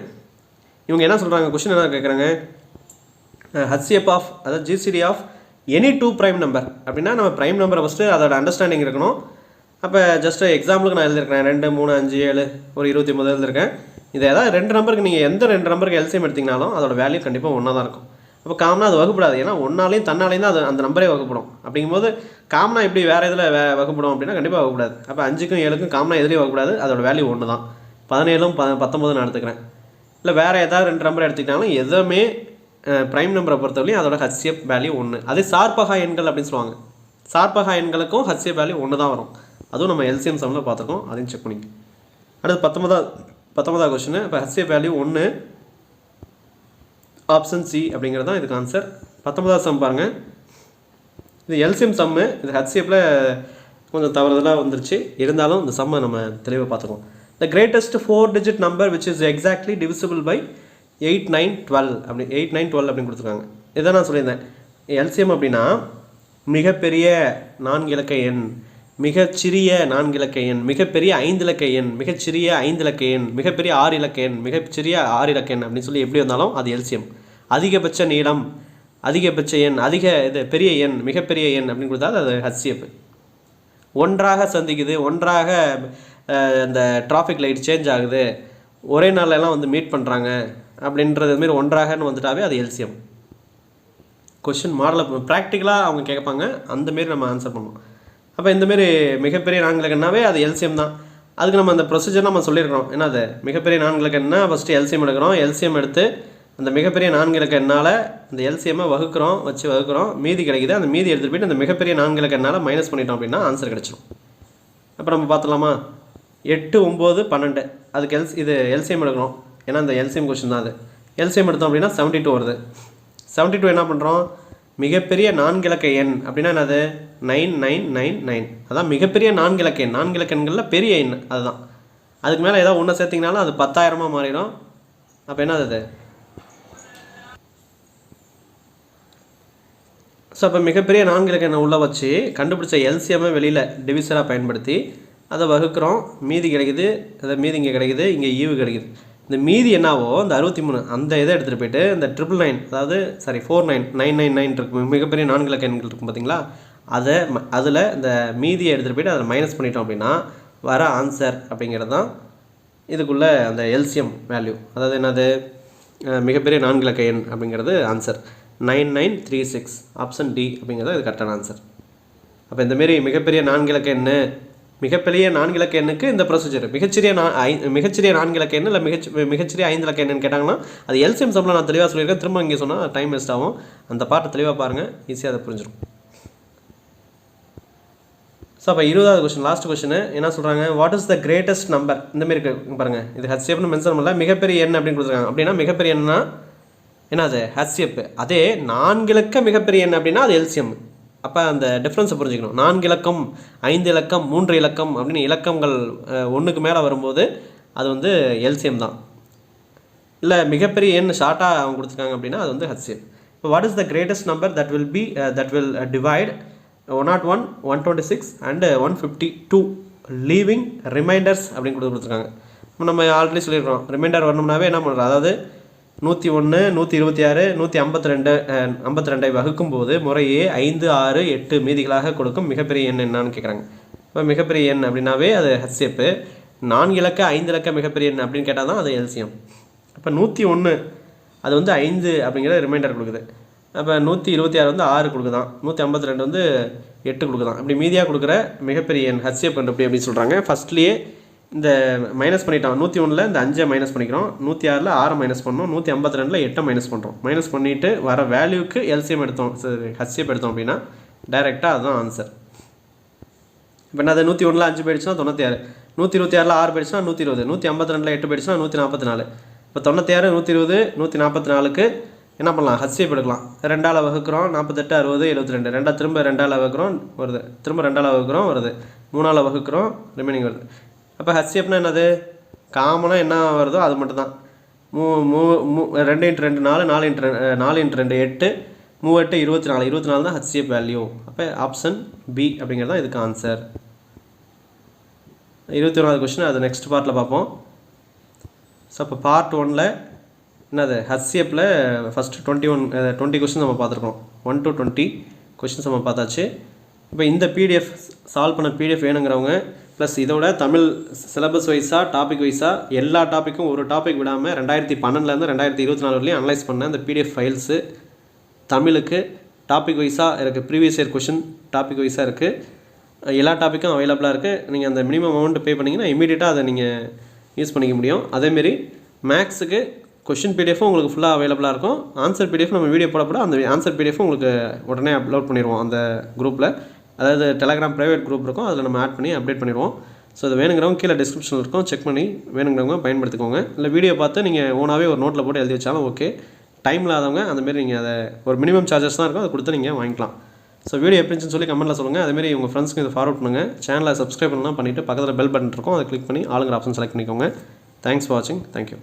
இவங்க என்ன சொல்கிறாங்க? கொஸ்டின் என்ன கேட்குறாங்க? HCF ஆஃப் அதாவது GCD of any 2 prime number அப்படின்னா நம்ம ப்ரைம் நம்பரை ஃபஸ்ட்டு அதோட அண்டர்ஸ்டாண்டிங் இருக்கணும். அப்போ ஜஸ்ட்டு எக்ஸாம்பிளுக்கு நான் எழுதியிருக்கேன் 2 3 5 7 ஒரு 29 எழுதியிருக்கேன். இதை ஏதாவது 2 நம்பருக்கு நீங்கள் எந்த 2 நம்பருக்கு எல்சிஎம் எடுத்திங்கனாலும் அதோட வேல்யூ கண்டிப்பாக ஒன்றா தான் இருக்கும். அப்போ காமனாக அது வகுப்படாது, ஏன்னா ஒன்னாலையும் தன்னாலையும் தான் அது அந்த நம்பரே வகுப்படும். அப்படிங்கும்போது காமனாக எப்படி வேறு இதில் வகுப்படும் அப்படின்னா கண்டிப்பாக வகுப்படாது. அப்போ 5க்கும் 7க்கும் காமனாக எதுலேயும் வகுப்படாது, அதோட வேல்யூ 1 தான். 17ம் 19 நான் எடுத்துக்கிறேன். இல்லை வேறு ஏதாவது 2 நம்பர் எடுத்துக்கிட்டாலும் எதுவுமே ப்ரைம் நம்பரை பொறுத்தவரையும் அதோட HCF வேல்யூ 1. அதே சார்பகா எண்கள் அப்படின்னு சொல்லுவாங்க. சார்பகா எண்களுக்கும் HCF வேல்யூ 1 தான் வரும். அதுவும் நம்ம எல்சிஎம் சம்மில் பார்த்துருக்கோம், அதையும் செக் பண்ணிங்க. அடுத்து 19வது கொஸ்டின். இப்போ HCF வேல்யூ 1, ஆப்ஷன் C அப்படிங்கிறது தான் இதுக்கு ஆன்சர். 19வது சம் பாருங்கள், இது எல்சிஎம் சம்மு. இது HCFல கொஞ்சம் தவறுதலாக வந்துருச்சு. இருந்தாலும் இந்த சம்மை நம்ம தெளிவாக பார்த்துக்குவோம். The greatest 4 digit number which is exactly divisible by 8, 9, 12 அப்படி 8, 9, 12 அப்படின்னு கொடுத்துருக்காங்க. இதை நான் சொல்லியிருந்தேன். எல்சிஎம் அப்படின்னா மிகப்பெரிய 4 இலக்க எண், மிகச்சிறிய 4 இலக்க எண், மிகப்பெரிய 5 இலக்க எண், மிகச்சிறிய 5 இலக்க எண், மிகப்பெரிய 6 இலக்க எண், மிகச்சிறிய 6 இலக்க எண் அப்படின்னு சொல்லி எப்படி வந்தாலும் அது எல்சிஎம். அதிகபட்ச நீளம், அதிகபட்ச எண், பெரிய எண், மிகப்பெரிய எண் அப்படின்னு கொடுத்தா அது ஹச்சிஎஃப். ஒன்றாக சந்திக்குது, ஒன்றாக இந்த டிராஃபிக் லைட் சேஞ்ச் ஆகுது, ஒரே நாளெல்லாம் வந்து மீட் பண்ணுறாங்க அப்படின்றது மாரி ஒன்றாகன்னு வந்துட்டாவே அது எல்சிஎம். கொஷின் மாடலில் ப்ராக்டிக்கலாக அவங்க கேட்பாங்க, அந்தமாரி நம்ம ஆன்சர் பண்ணுவோம். அப்போ இந்தமாரி மிகப்பெரிய 4 இலக்கம்னாவே அது எல்சிஎம் தான். அதுக்கு நம்ம அந்த ப்ரொசீஜர் நம்ம சொல்லியிருக்கிறோம். என்ன அது மிகப்பெரிய 4 இலக்கம்னா ஃபஸ்ட்டு எல்சிஎம் எடுக்கிறோம். எல்சிஎம் எடுத்து அந்த மிகப்பெரிய 4 இலக்க எண்ணால் அந்த எல்சிஎம்மை வகுக்கிறோம், மீதி கிடைக்குது. அந்த மீதி எடுத்துகிட்டு போய்ட்டு அந்த மிகப்பெரிய 4 இலக்க எண்ணால் மைனஸ் பண்ணிட்டோம் அப்படின்னா ஆன்சர் கிடச்சிடும். அப்போ நம்ம பார்த்துலாமா? 8, 9, 12 அதுக்கு இது எல்சிஎம் எடுக்கிறோம். ஏன்னா அந்த எல்சிஎம் கொஷின் தான் அது. எல்சிஎம் எடுத்தோம் அப்படின்னா 72 வருது. 72 என்ன பண்ணுறோம்? மிகப்பெரிய 4 இலக்க எண் அப்படின்னா என்னது? 9999. அதான் மிகப்பெரிய 4 இலக்க எண். 4 இலக்க எண்களில் பெரிய எண் அதுதான். அதுக்கு மேலே ஏதாவது ஒன்று சேர்த்திங்கனாலும் அது 10,000 மாறிடும். அப்போ என்ன அது? ஸோ அப்போ மிகப்பெரிய 4 இலக்க எண்ணை உள்ளே வச்சு கண்டுபிடிச்ச எல்சிஎம்மை வெளியில் டிவிசராக பயன்படுத்தி அதை வகுக்கிறோம், மீதி கிடைக்குது. அதை மீதி இங்கே கிடைக்குது, இங்கே ஈவு கிடைக்குது. இந்த மீதி என்னவோ இந்த 63 அந்த இதை எடுத்துகிட்டு போய்ட்டு இந்த 999 அதாவது 4999 இருக்கு, மிகப்பெரிய 4 இலக்க எண்கள் இருக்கும் பார்த்தீங்களா, அதில் இந்த மீதியை எடுத்துகிட்டு போய்ட்டு அதை மைனஸ் பண்ணிட்டோம் அப்படின்னா வர ஆன்சர் அப்படிங்கிறது தான் இதுக்குள்ளே அந்த எல்சிஎம் வேல்யூ. அதாவது என்னது? மிகப்பெரிய 4 இலக்க எண் அப்படிங்கிறது ஆன்சர் 9936. ஆப்ஷன் டி அப்படிங்கிறது இது கரெக்டான ஆன்சர். அப்போ இந்தமாரி மிகப்பெரிய 4 இலக்க எண், மிகப்பெரிய 4 இலக்க எண்ணுக்கு இந்த ப்ரொசீஜர். மிகச்சிறிய 4 இலக்க எண் இல்லை மிகச்சிறிய 5 இலக்க எண்ணுன்னு கேட்டாங்கன்னா அது எல்சிஎம் சம்மில் நான் தெளிவாக சொல்லியிருக்கேன். திரும்ப இங்கே சொன்னால் டைம் வேஸ்ட் ஆகும். அந்த பாட்டை தெளிவாக பாருங்கள், ஈஸியாக அதை புரிஞ்சிடும். ஸோ அப்போ 20வது கொஸ்டின், லாஸ்ட் கொஸ்டின் என்ன சொல்கிறாங்க? What is the greatest number? இந்தமாரி இருக்கு பாருங்கள். இது ஹச்சிஎஃப்னு மென்ஷன் பண்ணல, மிகப்பெரிய எண் அப்படின்னு கொடுத்துருக்காங்க. அப்படின்னா மிகப்பெரிய எண்ணா என்ன அது? ஹச்சிஎஃப். அதே 4 இலக்க மிகப்பெரிய எண் அப்படின்னா அது எல்சிஎம். அப்போ அந்த டிஃப்ரென்ஸை புரிஞ்சுக்கணும். 4 இலக்கம், 5 இலக்கம், 3 இலக்கம் அப்படின்னு இலக்கங்கள் ஒன்றுக்கு மேலே வரும்போது அது வந்து எல்சிஎம் தான். இல்லை மிகப்பெரிய எண் ஷார்ட்டாக அவங்க கொடுத்துருக்காங்க அப்படின்னா அது வந்து ஹச்சிஎஃப். இப்போ what is the greatest number that will divide 101, 126 and 152 leaving reminders அப்படின்னு கொடுத்துருக்காங்க. நம்ம ஆல்ரெடி சொல்லியிருக்கிறோம், ரிமைண்டர் வரணும்னாவே என்ன பண்ணுறோம்? அதாவது 101, 126, 152 வகுக்கும்போது முறையே 5, 6, 8 மீதிகளாக கொடுக்கும் மிகப்பெரிய எண் என்னன்னு கேட்குறாங்க. இப்போ மிகப்பெரிய எண் அப்படின்னாவே அது ஹச்சிஎஃப். 4 இலக்க 5 இலக்க மிகப்பெரிய எண் அப்படின்னு கேட்டால் தான் அது எல்சிஎம். அப்போ 101 அது வந்து 5 அப்படிங்கிற ரிமைண்டர் கொடுக்குது. அப்போ 126 வந்து 6 கொடுக்குதான், 152 வந்து 8 கொடுக்குதான். இப்படி மீதியாக கொடுக்குற மிகப்பெரிய எண் ஹச்சிஎஃப் கண்டுபிடி அப்படின்னு சொல்கிறாங்க. ஃபஸ்ட்லேயே இந்த மைனஸ் பண்ணிட்டோம். 101ல் இந்த 5 மைனஸ் பண்ணிக்கிறோம், 106ல் 6 மைனஸ் பண்ணோம், 152ல் 8 மைனஸ் பண்ணுறோம். மைனஸ் பண்ணிவிட்டு வர வேல்யூக்கு எல்சிஎம் எடுத்தோம், ஹச்சிஎஃப் எடுத்தோம் அப்படின்னா டைரெக்டாக அதுதான் ஆன்சர். இப்போ என்னது? 101ல் 5 போயிடுச்சுன்னா 96, 126ல் 6 போயிடுச்சுன்னா 120, 152ல் 8 போயிடுச்சுன்னா 144. இப்போ 96, 120, 144க்கு என்ன பண்ணலாம்? ஹச்சிஎஃப் எடுக்கலாம். 2ஆல் வகுக்கிறோம், 48, 60, 72. திரும்ப 2ஆல் வகுக்கிறோம் வருது, திரும்ப 2ஆல் வகுக்கிறோம் வருது, 3ஆல் வகுக்கிறோம் ரிமைனிங் வருது. அப்போ ஹச்சிஎஃப்னா என்னது? காமனாக என்ன வருதோ அது மட்டும்தான். 2 × 2 4, 4 × 2 8, 3 8 24. 24 தான் ஹச்சிஎஃப் வேல்யூ. அப்போ ஆப்ஷன் பி அப்படிங்கிறது தான் இதுக்கு ஆன்சர். 21வது கொஸ்டின் அது நெக்ஸ்ட் பார்ட்டில் பார்ப்போம். ஸோ அப்போ பார்ட் 1ல் என்னது? ஹச்சிஎஃப்பில் ஃபஸ்ட்டு 20 கொஸ்டின் நம்ம பார்த்துருக்கோம். 1 to 20 கொஸ்டின்ஸ் நம்ம பார்த்தாச்சு. இப்போ இந்த பிடிஎஃப் சால்வ் பண்ண பிடிஎஃப் வேணுங்கிறவங்க ப்ளஸ் இதோட தமிழ் சிலபஸ் வைஸாக டாபிக் வைஸாக எல்லா டாப்பிக்கும் ஒரு டாபிக் விடாமல் 2012லேருந்து 2024 வரலையும் அனலைஸ் பண்ண அந்த பிடிஎஃப் ஃபைல்ஸு தமிழுக்கு டாபிக் வைஸாக இருக்குது. ப்ரீவியஸ் இயர் கொஷின் டாபிக் வைஸாக இருக்குது. எல்லா டாப்பிக்கும் அவைலபிளாக இருக்குது. நீங்கள் அந்த மினிமம் அமௌண்ட் பே பண்ணிங்கன்னா இமீடியட்டாக அதை நீங்கள் யூஸ் பண்ணிக்க முடியும். அதேமாரி மேக்ஸுக்கு கொஷின் பிடிஎஃப்பும் உங்களுக்கு ஃபுல்லாக அவைலபிளாக இருக்கும். ஆன்சர் பிடிஎஃப் நம்ம வீடியோ போடப்பட அந்த ஆன்சர் பிடிஎஃப்பும் உங்களுக்கு உடனே அப்லோட் பண்ணிடுவோம் அந்த குரூப்பில். அதாவது டெலகிராம் ப்ரைவேட் குரூப் இருக்கும், அதில் நம்ம ஆட் பண்ணி அப்டேட் பண்ணிடுவோம். ஸோ அது வேணுங்கிறவங்க கீழே டிஸ்கிரிப்ஷனில் இருக்கும், செக் பண்ணி வேணுங்கிறவங்க பயன்படுத்திக்கோங்க. இல்லை வீடியோ பார்த்து நீங்கள் ஓனாகவே ஒரு நோட்டில் போட்டு எழுதி வச்சாலும் ஓகே. டைம் இல்லாதவங்க அந்தமாரி நீங்கள் அதை ஒரு மினிமம் சார்ஜஸ் தான் இருக்கும், அதை கொடுத்து நீங்கள் வாங்கிக்கலாம். ஸோ வீடியோ எப்படி இருந்துச்சுன்னு சொல்லி கமெண்ட்டில் சொல்லுங்கள். அதேமாதிரி உங்கள் ஃப்ரெண்ட்ஸ்க்கு இதை ஃபார்வர்ட் பண்ணுங்கள். சேனலை சப்ஸ்கிரைப் பண்ணலாம் பண்ணிவிட்டு பக்கத்தில் பெல் பட்டன் இருக்கும், அதை கிளிக் பண்ணி ஆளுங்கிற ஆப்ஷன் செலக்ட் பண்ணிக்கோங்க. தேங்க்ஸ் ஃபார் வாட்சிங். தேங்க்யூ.